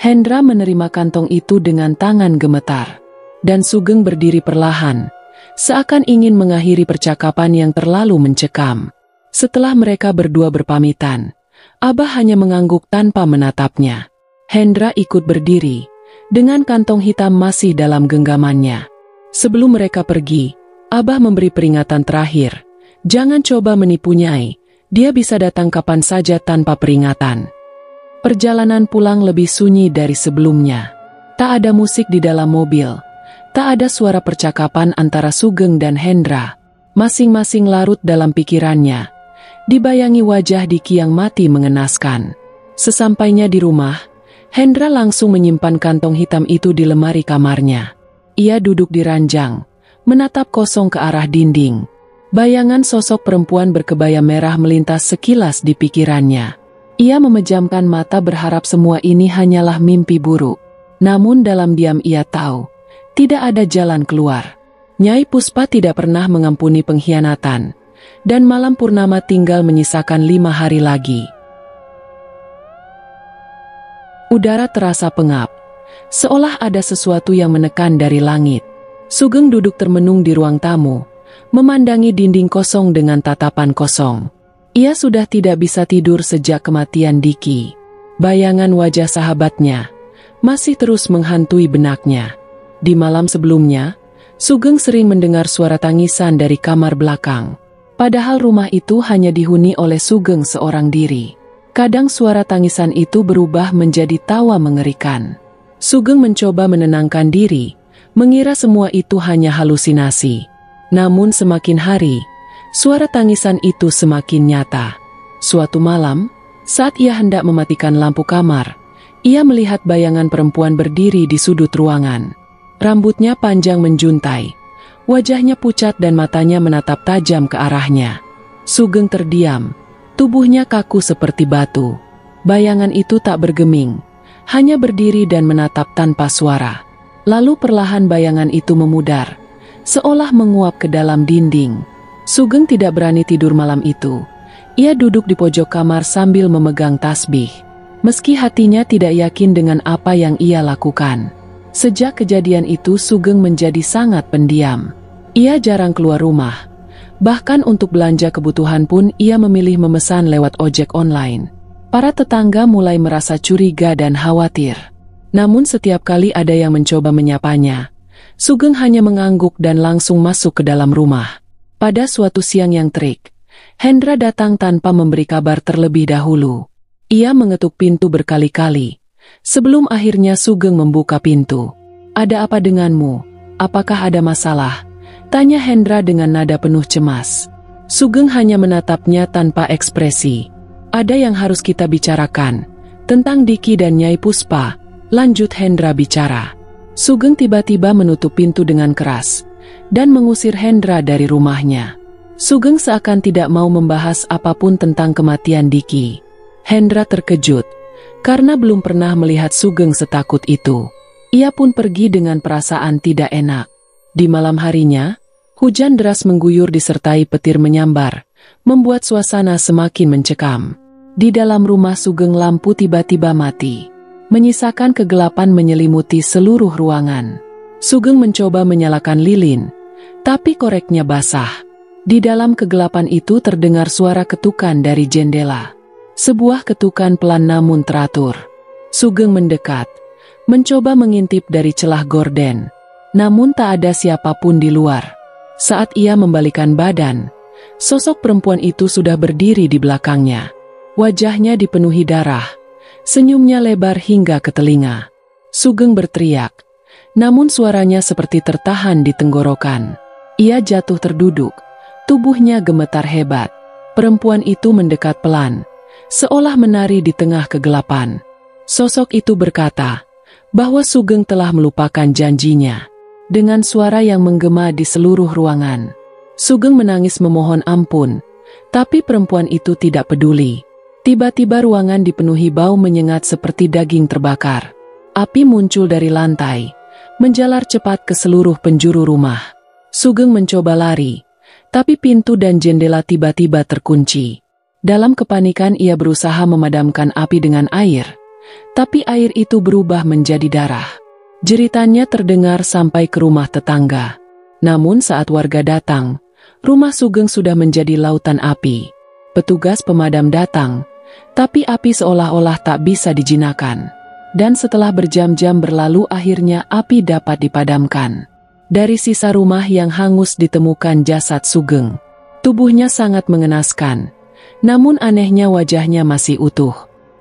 Hendra menerima kantong itu dengan tangan gemetar, dan Sugeng berdiri perlahan, seakan ingin mengakhiri percakapan yang terlalu mencekam. Setelah mereka berdua berpamitan, Abah hanya mengangguk tanpa menatapnya. Hendra ikut berdiri, dengan kantong hitam masih dalam genggamannya. Sebelum mereka pergi, Abah memberi peringatan terakhir. Jangan coba menipu Nyai, dia bisa datang kapan saja tanpa peringatan. Perjalanan pulang lebih sunyi dari sebelumnya. Tak ada musik di dalam mobil. Tak ada suara percakapan antara Sugeng dan Hendra. Masing-masing larut dalam pikirannya. Dibayangi wajah Diki yang mati mengenaskan. Sesampainya di rumah, Hendra langsung menyimpan kantong hitam itu di lemari kamarnya. Ia duduk di ranjang, menatap kosong ke arah dinding. Bayangan sosok perempuan berkebaya merah melintas sekilas di pikirannya. Ia memejamkan mata berharap semua ini hanyalah mimpi buruk. Namun dalam diam ia tahu, tidak ada jalan keluar. Nyai Puspa tidak pernah mengampuni pengkhianatan, dan malam purnama tinggal menyisakan 5 hari lagi. Udara terasa pengap, seolah ada sesuatu yang menekan dari langit. Sugeng duduk termenung di ruang tamu, memandangi dinding kosong dengan tatapan kosong. Ia sudah tidak bisa tidur sejak kematian Diki. Bayangan wajah sahabatnya masih terus menghantui benaknya. Di malam sebelumnya, Sugeng sering mendengar suara tangisan dari kamar belakang. Padahal rumah itu hanya dihuni oleh Sugeng seorang diri. Kadang suara tangisan itu berubah menjadi tawa mengerikan. Sugeng mencoba menenangkan diri, mengira semua itu hanya halusinasi. Namun semakin hari, suara tangisan itu semakin nyata. Suatu malam, saat ia hendak mematikan lampu kamar, ia melihat bayangan perempuan berdiri di sudut ruangan. Rambutnya panjang menjuntai, wajahnya pucat dan matanya menatap tajam ke arahnya. Sugeng terdiam, tubuhnya kaku seperti batu. Bayangan itu tak bergeming, hanya berdiri dan menatap tanpa suara. Lalu perlahan bayangan itu memudar, seolah menguap ke dalam dinding. Sugeng tidak berani tidur malam itu. Ia duduk di pojok kamar sambil memegang tasbih. Meski hatinya tidak yakin dengan apa yang ia lakukan. Sejak kejadian itu Sugeng menjadi sangat pendiam. Ia jarang keluar rumah. Bahkan untuk belanja kebutuhan pun ia memilih memesan lewat ojek online. Para tetangga mulai merasa curiga dan khawatir. Namun setiap kali ada yang mencoba menyapanya, Sugeng hanya mengangguk dan langsung masuk ke dalam rumah. Pada suatu siang yang terik, Hendra datang tanpa memberi kabar terlebih dahulu. Ia mengetuk pintu berkali-kali, sebelum akhirnya Sugeng membuka pintu. "Ada apa denganmu? Apakah ada masalah?" tanya Hendra dengan nada penuh cemas. Sugeng hanya menatapnya tanpa ekspresi. "Ada yang harus kita bicarakan, tentang Diki dan Nyai Puspa," lanjut Hendra bicara. Sugeng tiba-tiba menutup pintu dengan keras dan mengusir Hendra dari rumahnya. Sugeng seakan tidak mau membahas apapun tentang kematian Diki. Hendra terkejut karena belum pernah melihat Sugeng setakut itu. Ia pun pergi dengan perasaan tidak enak. Di malam harinya, hujan deras mengguyur disertai petir menyambar, membuat suasana semakin mencekam. Di dalam rumah Sugeng lampu tiba-tiba mati, menyisakan kegelapan menyelimuti seluruh ruangan. Sugeng mencoba menyalakan lilin, tapi koreknya basah. Di dalam kegelapan itu terdengar suara ketukan dari jendela. Sebuah ketukan pelan namun teratur. Sugeng mendekat, mencoba mengintip dari celah gorden. Namun tak ada siapapun di luar. Saat ia membalikkan badan, sosok perempuan itu sudah berdiri di belakangnya. Wajahnya dipenuhi darah. Senyumnya lebar hingga ke telinga. Sugeng berteriak, namun suaranya seperti tertahan di tenggorokan. Ia jatuh terduduk, tubuhnya gemetar hebat. Perempuan itu mendekat pelan, seolah menari di tengah kegelapan. Sosok itu berkata bahwa Sugeng telah melupakan janjinya. Dengan suara yang menggema di seluruh ruangan, Sugeng menangis memohon ampun, tapi perempuan itu tidak peduli. Tiba-tiba ruangan dipenuhi bau menyengat seperti daging terbakar. Api muncul dari lantai, menjalar cepat ke seluruh penjuru rumah. Sugeng mencoba lari, tapi pintu dan jendela tiba-tiba terkunci. Dalam kepanikan ia berusaha memadamkan api dengan air, tapi air itu berubah menjadi darah. Jeritannya terdengar sampai ke rumah tetangga. Namun saat warga datang, rumah Sugeng sudah menjadi lautan api. Petugas pemadam datang, tapi api seolah-olah tak bisa dijinakan. Dan setelah berjam-jam berlalu akhirnya api dapat dipadamkan. Dari sisa rumah yang hangus ditemukan jasad Sugeng. Tubuhnya sangat mengenaskan, namun anehnya wajahnya masih utuh.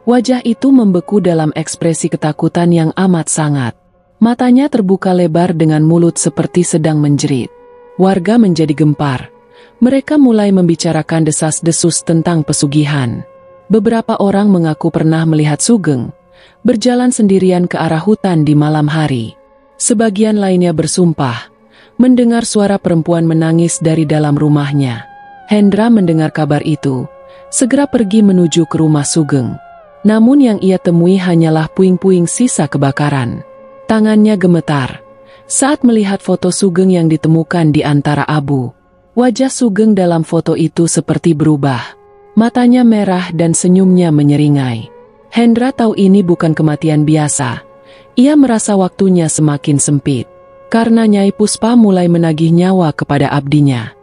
Wajah itu membeku dalam ekspresi ketakutan yang amat sangat. Matanya terbuka lebar dengan mulut seperti sedang menjerit. Warga menjadi gempar. Mereka mulai membicarakan desas-desus tentang pesugihan. Beberapa orang mengaku pernah melihat Sugeng berjalan sendirian ke arah hutan di malam hari. Sebagian lainnya bersumpah mendengar suara perempuan menangis dari dalam rumahnya. Hendra mendengar kabar itu, segera pergi menuju ke rumah Sugeng. Namun yang ia temui hanyalah puing-puing sisa kebakaran. Tangannya gemetar saat melihat foto Sugeng yang ditemukan di antara abu. Wajah Sugeng dalam foto itu seperti berubah. Matanya merah dan senyumnya menyeringai. Hendra tahu ini bukan kematian biasa. Ia merasa waktunya semakin sempit, karena Nyai Puspa mulai menagih nyawa kepada abdinya.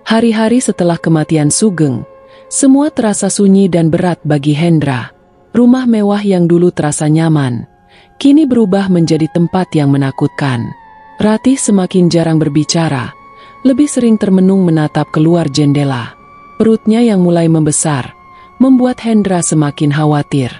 Hari-hari setelah kematian Sugeng, semua terasa sunyi dan berat bagi Hendra. Rumah mewah yang dulu terasa nyaman, kini berubah menjadi tempat yang menakutkan. Ratih semakin jarang berbicara, lebih sering termenung menatap keluar jendela. Perutnya yang mulai membesar membuat Hendra semakin khawatir.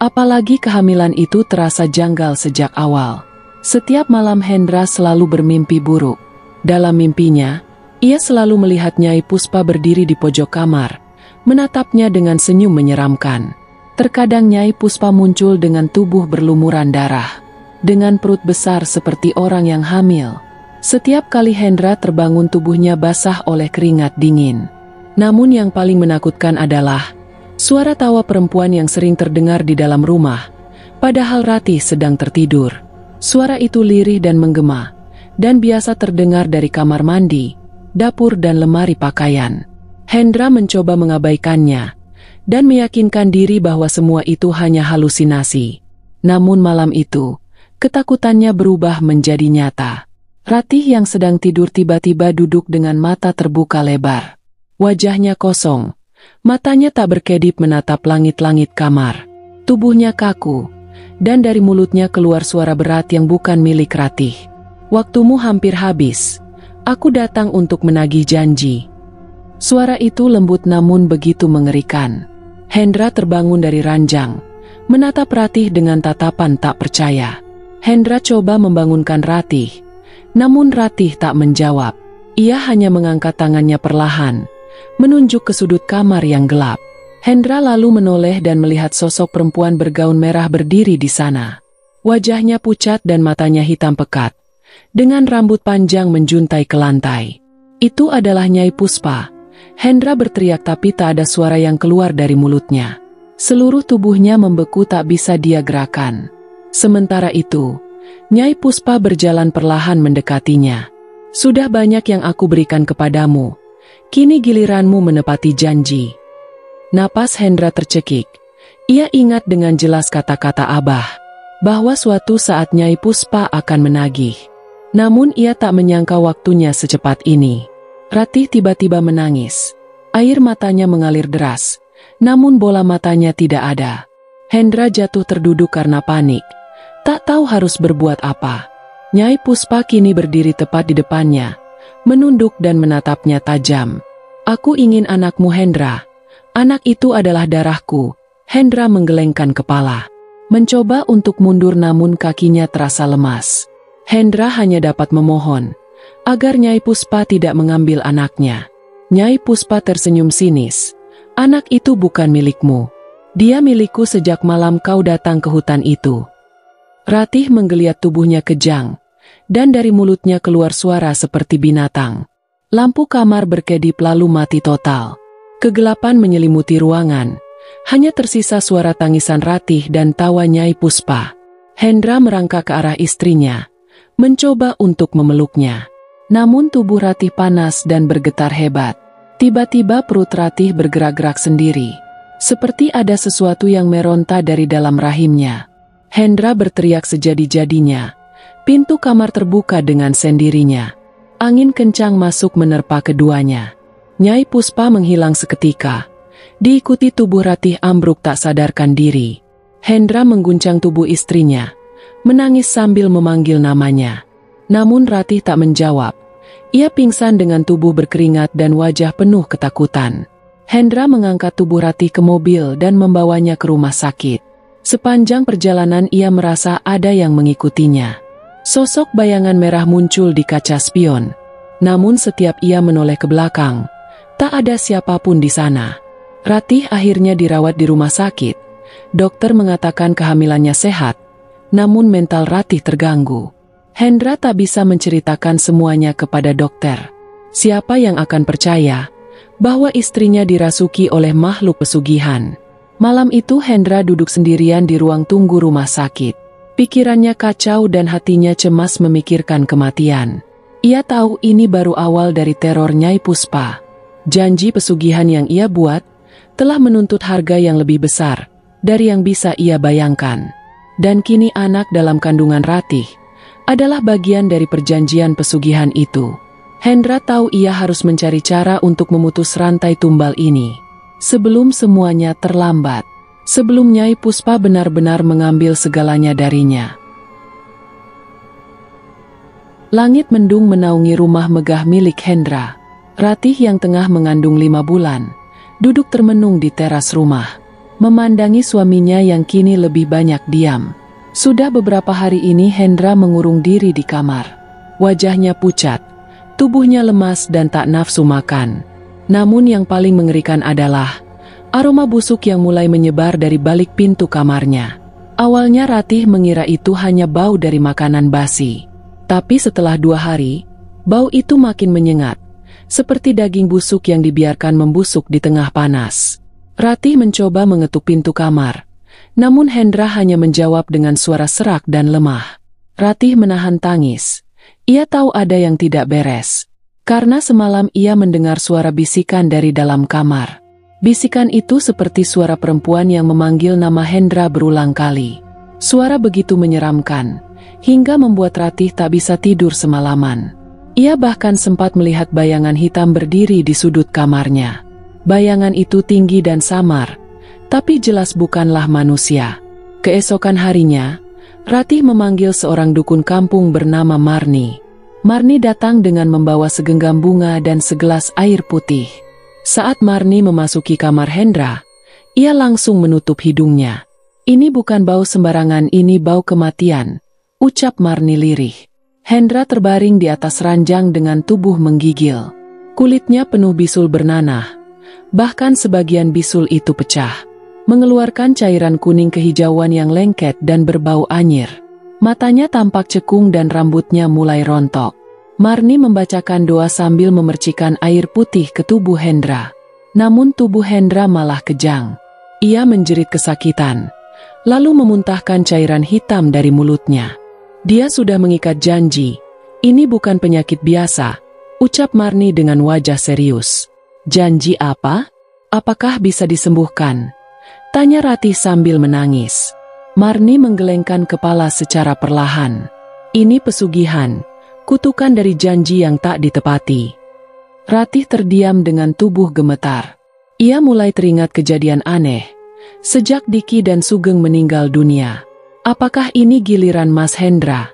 Apalagi kehamilan itu terasa janggal sejak awal. Setiap malam Hendra selalu bermimpi buruk. Dalam mimpinya, ia selalu melihat Nyai Puspa berdiri di pojok kamar, menatapnya dengan senyum menyeramkan. Terkadang Nyai Puspa muncul dengan tubuh berlumuran darah, dengan perut besar seperti orang yang hamil. Setiap kali Hendra terbangun tubuhnya basah oleh keringat dingin. Namun yang paling menakutkan adalah suara tawa perempuan yang sering terdengar di dalam rumah, padahal Ratih sedang tertidur. Suara itu lirih dan menggema, dan biasa terdengar dari kamar mandi, dapur dan lemari pakaian. Hendra mencoba mengabaikannya, dan meyakinkan diri bahwa semua itu hanya halusinasi. Namun malam itu, ketakutannya berubah menjadi nyata. Ratih yang sedang tidur tiba-tiba duduk dengan mata terbuka lebar. Wajahnya kosong. Matanya tak berkedip menatap langit-langit kamar. Tubuhnya kaku, dan dari mulutnya keluar suara berat yang bukan milik Ratih. Waktumu hampir habis. Aku datang untuk menagih janji. Suara itu lembut namun begitu mengerikan. Hendra terbangun dari ranjang, menatap Ratih dengan tatapan tak percaya. Hendra coba membangunkan Ratih, namun Ratih tak menjawab. Ia hanya mengangkat tangannya perlahan, menunjuk ke sudut kamar yang gelap. Hendra lalu menoleh dan melihat sosok perempuan bergaun merah berdiri di sana. Wajahnya pucat dan matanya hitam pekat, dengan rambut panjang menjuntai ke lantai. Itu adalah Nyai Puspa. Hendra berteriak tapi tak ada suara yang keluar dari mulutnya. Seluruh tubuhnya membeku tak bisa dia gerakan. Sementara itu, Nyai Puspa berjalan perlahan mendekatinya. Sudah banyak yang aku berikan kepadamu. Kini giliranmu menepati janji. Napas Hendra tercekik. Ia ingat dengan jelas kata-kata Abah, bahwa suatu saat Nyai Puspa akan menagih. Namun ia tak menyangka waktunya secepat ini. Ratih tiba-tiba menangis. Air matanya mengalir deras, namun bola matanya tidak ada. Hendra jatuh terduduk karena panik. Tak tahu harus berbuat apa. Nyai Puspa kini berdiri tepat di depannya, menunduk dan menatapnya tajam. Aku ingin anakmu Hendra. Anak itu adalah darahku. Hendra menggelengkan kepala. Mencoba untuk mundur namun kakinya terasa lemas. Hendra hanya dapat memohon agar Nyai Puspa tidak mengambil anaknya. Nyai Puspa tersenyum sinis. Anak itu bukan milikmu. Dia milikku sejak malam kau datang ke hutan itu. Ratih menggeliat tubuhnya kejang, dan dari mulutnya keluar suara seperti binatang. Lampu kamar berkedip lalu mati total. Kegelapan menyelimuti ruangan. Hanya tersisa suara tangisan Ratih dan tawa Nyai Puspa. Hendra merangkak ke arah istrinya, mencoba untuk memeluknya. Namun tubuh Ratih panas dan bergetar hebat. Tiba-tiba perut Ratih bergerak-gerak sendiri, seperti ada sesuatu yang meronta dari dalam rahimnya. Hendra berteriak sejadi-jadinya. Pintu kamar terbuka dengan sendirinya. Angin kencang masuk menerpa keduanya. Nyai Puspa menghilang seketika. Diikuti tubuh Ratih ambruk tak sadarkan diri. Hendra mengguncang tubuh istrinya, menangis sambil memanggil namanya. Namun Ratih tak menjawab. Ia pingsan dengan tubuh berkeringat dan wajah penuh ketakutan. Hendra mengangkat tubuh Ratih ke mobil dan membawanya ke rumah sakit. Sepanjang perjalanan ia merasa ada yang mengikutinya. Sosok bayangan merah muncul di kaca spion. Namun setiap ia menoleh ke belakang, tak ada siapapun di sana. Ratih akhirnya dirawat di rumah sakit. Dokter mengatakan kehamilannya sehat, namun mental Ratih terganggu. Hendra tak bisa menceritakan semuanya kepada dokter. Siapa yang akan percaya bahwa istrinya dirasuki oleh makhluk pesugihan? Malam itu Hendra duduk sendirian di ruang tunggu rumah sakit. Pikirannya kacau dan hatinya cemas memikirkan kematian. Ia tahu ini baru awal dari teror Nyai Puspa. Janji pesugihan yang ia buat telah menuntut harga yang lebih besar dari yang bisa ia bayangkan. Dan kini anak dalam kandungan Ratih adalah bagian dari perjanjian pesugihan itu. Hendra tahu ia harus mencari cara untuk memutus rantai tumbal ini sebelum semuanya terlambat. Sebelum Nyai Puspa benar-benar mengambil segalanya darinya. Langit mendung menaungi rumah megah milik Hendra. Ratih yang tengah mengandung 5 bulan, duduk termenung di teras rumah, memandangi suaminya yang kini lebih banyak diam. Sudah beberapa hari ini Hendra mengurung diri di kamar. Wajahnya pucat, tubuhnya lemas dan tak nafsu makan. Namun yang paling mengerikan adalah aroma busuk yang mulai menyebar dari balik pintu kamarnya. Awalnya Ratih mengira itu hanya bau dari makanan basi. Tapi setelah 2 hari, bau itu makin menyengat, seperti daging busuk yang dibiarkan membusuk di tengah panas. Ratih mencoba mengetuk pintu kamar, namun Hendra hanya menjawab dengan suara serak dan lemah. Ratih menahan tangis. Ia tahu ada yang tidak beres, karena semalam ia mendengar suara bisikan dari dalam kamar. Bisikan itu seperti suara perempuan yang memanggil nama Hendra berulang kali. Suara begitu menyeramkan, hingga membuat Ratih tak bisa tidur semalaman. Ia bahkan sempat melihat bayangan hitam berdiri di sudut kamarnya. Bayangan itu tinggi dan samar, tapi jelas bukanlah manusia. Keesokan harinya, Ratih memanggil seorang dukun kampung bernama Marni. Marni datang dengan membawa segenggam bunga dan segelas air putih. Saat Marni memasuki kamar Hendra, ia langsung menutup hidungnya. "Ini bukan bau sembarangan, ini bau kematian," ucap Marni lirih. Hendra terbaring di atas ranjang dengan tubuh menggigil. Kulitnya penuh bisul bernanah, bahkan sebagian bisul itu pecah, mengeluarkan cairan kuning kehijauan yang lengket dan berbau anyir. Matanya tampak cekung dan rambutnya mulai rontok. Marni membacakan doa sambil memercikan air putih ke tubuh Hendra. Namun tubuh Hendra malah kejang. Ia menjerit kesakitan, lalu memuntahkan cairan hitam dari mulutnya. "Dia sudah mengikat janji. Ini bukan penyakit biasa," ucap Marni dengan wajah serius. "Janji apa? Apakah bisa disembuhkan?" tanya Ratih sambil menangis. Marni menggelengkan kepala secara perlahan. "Ini pesugihan, kutukan dari janji yang tak ditepati." Ratih terdiam dengan tubuh gemetar. Ia mulai teringat kejadian aneh sejak Diki dan Sugeng meninggal dunia. Apakah ini giliran Mas Hendra?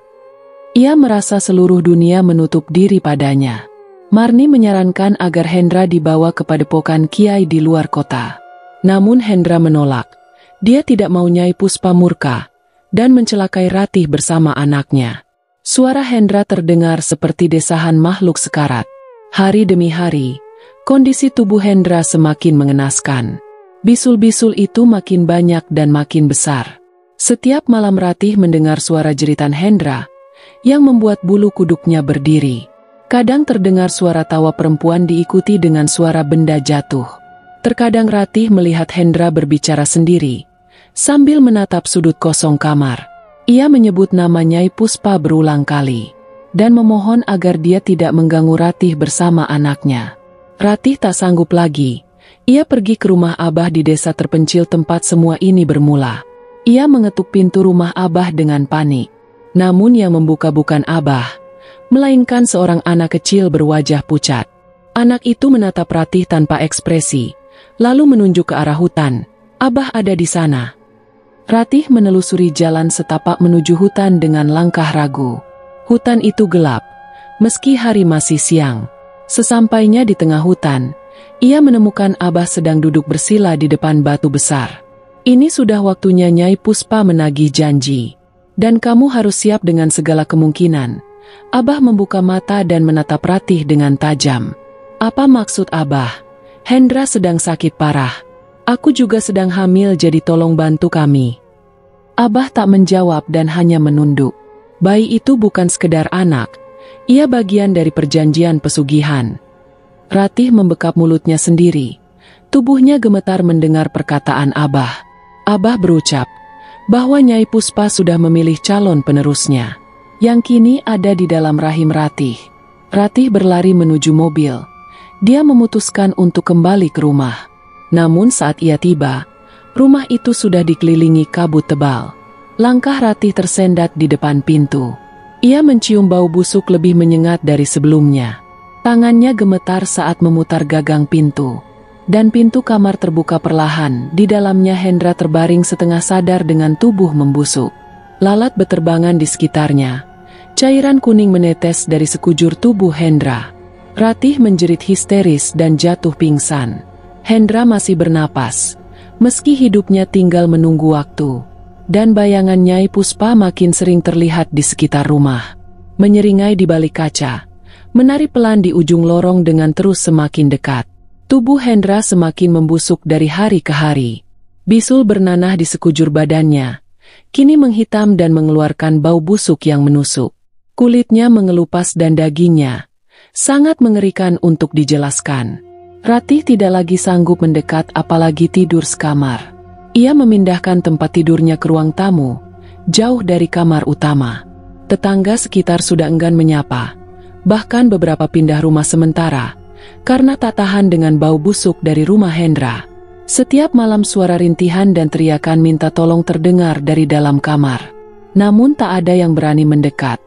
Ia merasa seluruh dunia menutup diri padanya. Marni menyarankan agar Hendra dibawa ke padepokan kiai di luar kota. Namun Hendra menolak. Dia tidak mau Nyai Puspa murka dan mencelakai Ratih bersama anaknya. Suara Hendra terdengar seperti desahan makhluk sekarat. Hari demi hari, kondisi tubuh Hendra semakin mengenaskan. Bisul-bisul itu makin banyak dan makin besar. Setiap malam Ratih mendengar suara jeritan Hendra yang membuat bulu kuduknya berdiri. Kadang terdengar suara tawa perempuan diikuti dengan suara benda jatuh. Terkadang Ratih melihat Hendra berbicara sendiri sambil menatap sudut kosong kamar. Ia menyebut nama Nyai Puspa berulang kali dan memohon agar dia tidak mengganggu Ratih bersama anaknya. Ratih tak sanggup lagi. Ia pergi ke rumah Abah di desa terpencil tempat semua ini bermula. Ia mengetuk pintu rumah Abah dengan panik. Namun yang membuka bukan Abah, melainkan seorang anak kecil berwajah pucat. Anak itu menatap Ratih tanpa ekspresi, lalu menunjuk ke arah hutan. "Abah ada di sana." Ratih menelusuri jalan setapak menuju hutan dengan langkah ragu. Hutan itu gelap, meski hari masih siang. Sesampainya di tengah hutan, ia menemukan Abah sedang duduk bersila di depan batu besar. Ini sudah waktunya Nyai Puspa menagih janji. Dan kamu harus siap dengan segala kemungkinan. Abah membuka mata dan menatap Ratih dengan tajam. Apa maksud Abah? Hendra sedang sakit parah. Aku juga sedang hamil, jadi tolong bantu kami. Abah tak menjawab dan hanya menunduk. Bayi itu bukan sekedar anak. Ia bagian dari perjanjian pesugihan. Ratih membekap mulutnya sendiri. Tubuhnya gemetar mendengar perkataan Abah. Abah berucap bahwa Nyai Puspa sudah memilih calon penerusnya, yang kini ada di dalam rahim Ratih. Ratih berlari menuju mobil. Dia memutuskan untuk kembali ke rumah. Namun saat ia tiba, rumah itu sudah dikelilingi kabut tebal. Langkah Ratih tersendat di depan pintu. Ia mencium bau busuk lebih menyengat dari sebelumnya. Tangannya gemetar saat memutar gagang pintu. Dan pintu kamar terbuka perlahan, di dalamnya Hendra terbaring setengah sadar dengan tubuh membusuk. Lalat beterbangan di sekitarnya. Cairan kuning menetes dari sekujur tubuh Hendra. Ratih menjerit histeris dan jatuh pingsan. Hendra masih bernapas, meski hidupnya tinggal menunggu waktu. Dan bayangan Nyai Puspa makin sering terlihat di sekitar rumah. Menyeringai di balik kaca, menari pelan di ujung lorong dengan terus semakin dekat. Tubuh Hendra semakin membusuk dari hari ke hari. Bisul bernanah di sekujur badannya, kini menghitam dan mengeluarkan bau busuk yang menusuk. Kulitnya mengelupas dan dagingnya sangat mengerikan untuk dijelaskan. Ratih tidak lagi sanggup mendekat apalagi tidur sekamar. Ia memindahkan tempat tidurnya ke ruang tamu, jauh dari kamar utama. Tetangga sekitar sudah enggan menyapa, bahkan beberapa pindah rumah sementara, karena tak tahan dengan bau busuk dari rumah Hendra. Setiap malam suara rintihan dan teriakan minta tolong terdengar dari dalam kamar. Namun tak ada yang berani mendekat,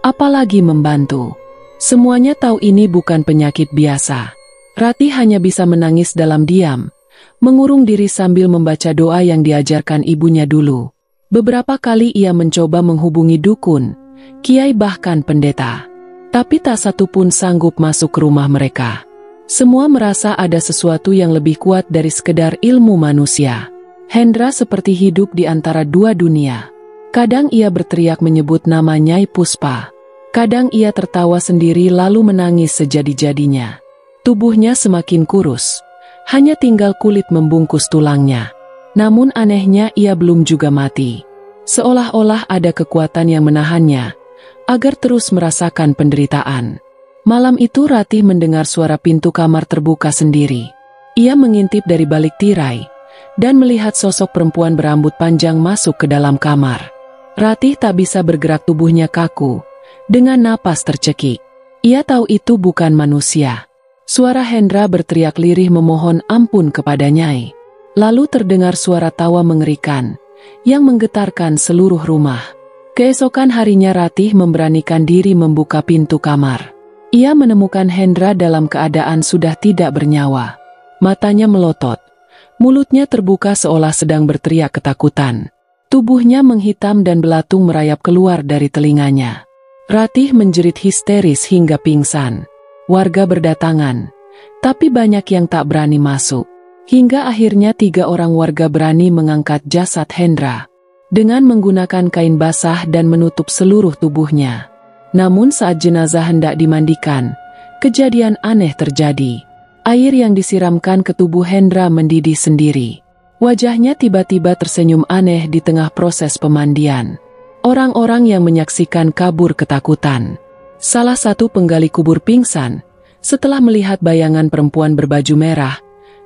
apalagi membantu. Semuanya tahu ini bukan penyakit biasa. Ratih hanya bisa menangis dalam diam, mengurung diri sambil membaca doa yang diajarkan ibunya dulu. Beberapa kali ia mencoba menghubungi dukun, kiai bahkan pendeta. Tapi tak satu pun sanggup masuk ke rumah mereka. Semua merasa ada sesuatu yang lebih kuat dari sekedar ilmu manusia. Hendra seperti hidup di antara dua dunia. Kadang ia berteriak menyebut nama Nyai Puspa. Kadang ia tertawa sendiri lalu menangis sejadi-jadinya. Tubuhnya semakin kurus. Hanya tinggal kulit membungkus tulangnya. Namun anehnya ia belum juga mati. Seolah-olah ada kekuatan yang menahannya agar terus merasakan penderitaan. Malam itu Ratih mendengar suara pintu kamar terbuka sendiri. Ia mengintip dari balik tirai dan melihat sosok perempuan berambut panjang masuk ke dalam kamar. Ratih tak bisa bergerak, tubuhnya kaku, dengan napas tercekik. Ia tahu itu bukan manusia. Suara Hendra berteriak lirih memohon ampun kepada Nyai. Lalu terdengar suara tawa mengerikan yang menggetarkan seluruh rumah. Keesokan harinya Ratih memberanikan diri membuka pintu kamar. Ia menemukan Hendra dalam keadaan sudah tidak bernyawa. Matanya melotot, mulutnya terbuka seolah sedang berteriak ketakutan. Tubuhnya menghitam dan belatung merayap keluar dari telinganya. Ratih menjerit histeris hingga pingsan. Warga berdatangan, tapi banyak yang tak berani masuk. Hingga akhirnya 3 orang warga berani mengangkat jasad Hendra dengan menggunakan kain basah dan menutup seluruh tubuhnya. Namun saat jenazah hendak dimandikan, kejadian aneh terjadi. Air yang disiramkan ke tubuh Hendra mendidih sendiri. Wajahnya tiba-tiba tersenyum aneh di tengah proses pemandian. Orang-orang yang menyaksikan kabur ketakutan. Salah satu penggali kubur pingsan setelah melihat bayangan perempuan berbaju merah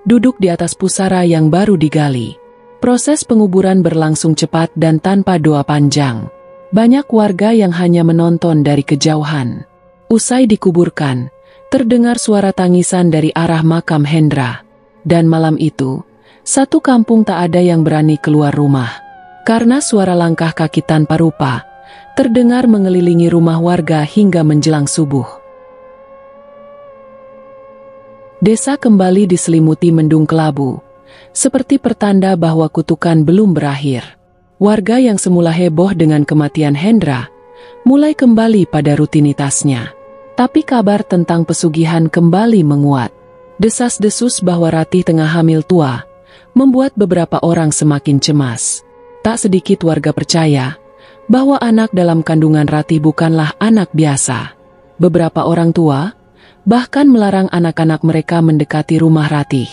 duduk di atas pusara yang baru digali. Proses penguburan berlangsung cepat dan tanpa doa panjang. Banyak warga yang hanya menonton dari kejauhan. Usai dikuburkan, terdengar suara tangisan dari arah makam Hendra. Dan malam itu, satu kampung tak ada yang berani keluar rumah. Karena suara langkah kaki tanpa rupa terdengar mengelilingi rumah warga hingga menjelang subuh. Desa kembali diselimuti mendung kelabu, seperti pertanda bahwa kutukan belum berakhir. Warga yang semula heboh dengan kematian Hendra mulai kembali pada rutinitasnya. Tapi kabar tentang pesugihan kembali menguat. Desas-desus bahwa Ratih tengah hamil tua membuat beberapa orang semakin cemas. Tak sedikit warga percaya bahwa anak dalam kandungan Ratih bukanlah anak biasa. Beberapa orang tua bahkan melarang anak-anak mereka mendekati rumah Ratih.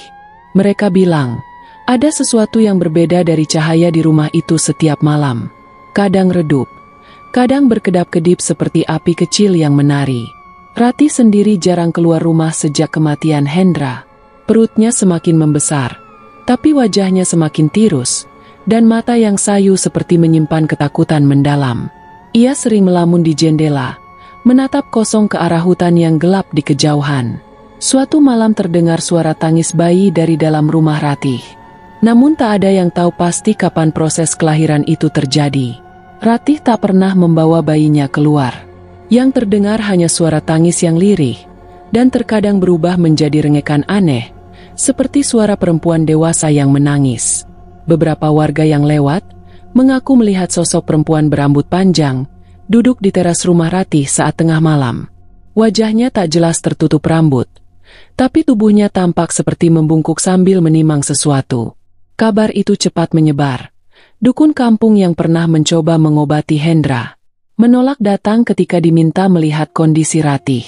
Mereka bilang, ada sesuatu yang berbeda dari cahaya di rumah itu setiap malam. Kadang redup, kadang berkedap-kedip seperti api kecil yang menari. Ratih sendiri jarang keluar rumah sejak kematian Hendra. Perutnya semakin membesar, tapi wajahnya semakin tirus, dan mata yang sayu seperti menyimpan ketakutan mendalam. Ia sering melamun di jendela, menatap kosong ke arah hutan yang gelap di kejauhan. Suatu malam terdengar suara tangis bayi dari dalam rumah Ratih. Namun tak ada yang tahu pasti kapan proses kelahiran itu terjadi. Ratih tak pernah membawa bayinya keluar. Yang terdengar hanya suara tangis yang lirih, dan terkadang berubah menjadi rengekan aneh, seperti suara perempuan dewasa yang menangis. Beberapa warga yang lewat mengaku melihat sosok perempuan berambut panjang, duduk di teras rumah Ratih saat tengah malam. Wajahnya tak jelas tertutup rambut, tapi tubuhnya tampak seperti membungkuk sambil menimang sesuatu. Kabar itu cepat menyebar. Dukun kampung yang pernah mencoba mengobati Hendra menolak datang ketika diminta melihat kondisi Ratih.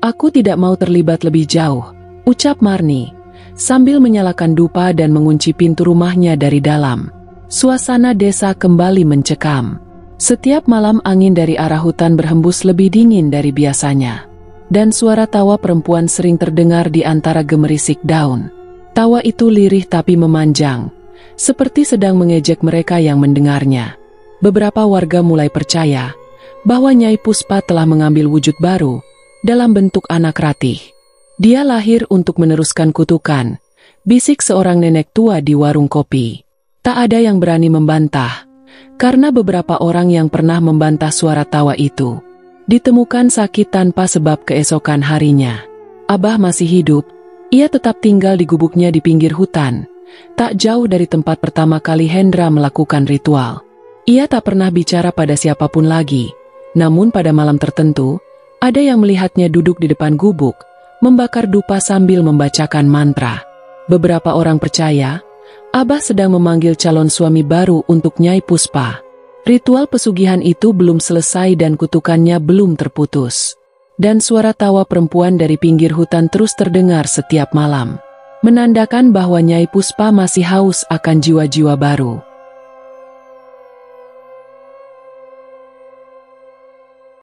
"Aku tidak mau terlibat lebih jauh," ucap Marni, sambil menyalakan dupa dan mengunci pintu rumahnya dari dalam. Suasana desa kembali mencekam. Setiap malam angin dari arah hutan berhembus lebih dingin dari biasanya. Dan suara tawa perempuan sering terdengar di antara gemerisik daun. Tawa itu lirih tapi memanjang, seperti sedang mengejek mereka yang mendengarnya. Beberapa warga mulai percaya bahwa Nyai Puspa telah mengambil wujud baru dalam bentuk anak Ratih. Dia lahir untuk meneruskan kutukan, bisik seorang nenek tua di warung kopi. Tak ada yang berani membantah, karena beberapa orang yang pernah membantah suara tawa itu ditemukan sakit tanpa sebab keesokan harinya. Abah masih hidup. Ia tetap tinggal di gubuknya di pinggir hutan, tak jauh dari tempat pertama kali Hendra melakukan ritual. Ia tak pernah bicara pada siapapun lagi, namun pada malam tertentu, ada yang melihatnya duduk di depan gubuk, membakar dupa sambil membacakan mantra. Beberapa orang percaya, Abah sedang memanggil calon suami baru untuk Nyai Puspa. Ritual pesugihan itu belum selesai dan kutukannya belum terputus. Dan suara tawa perempuan dari pinggir hutan terus terdengar setiap malam, menandakan bahwa Nyai Puspa masih haus akan jiwa-jiwa baru.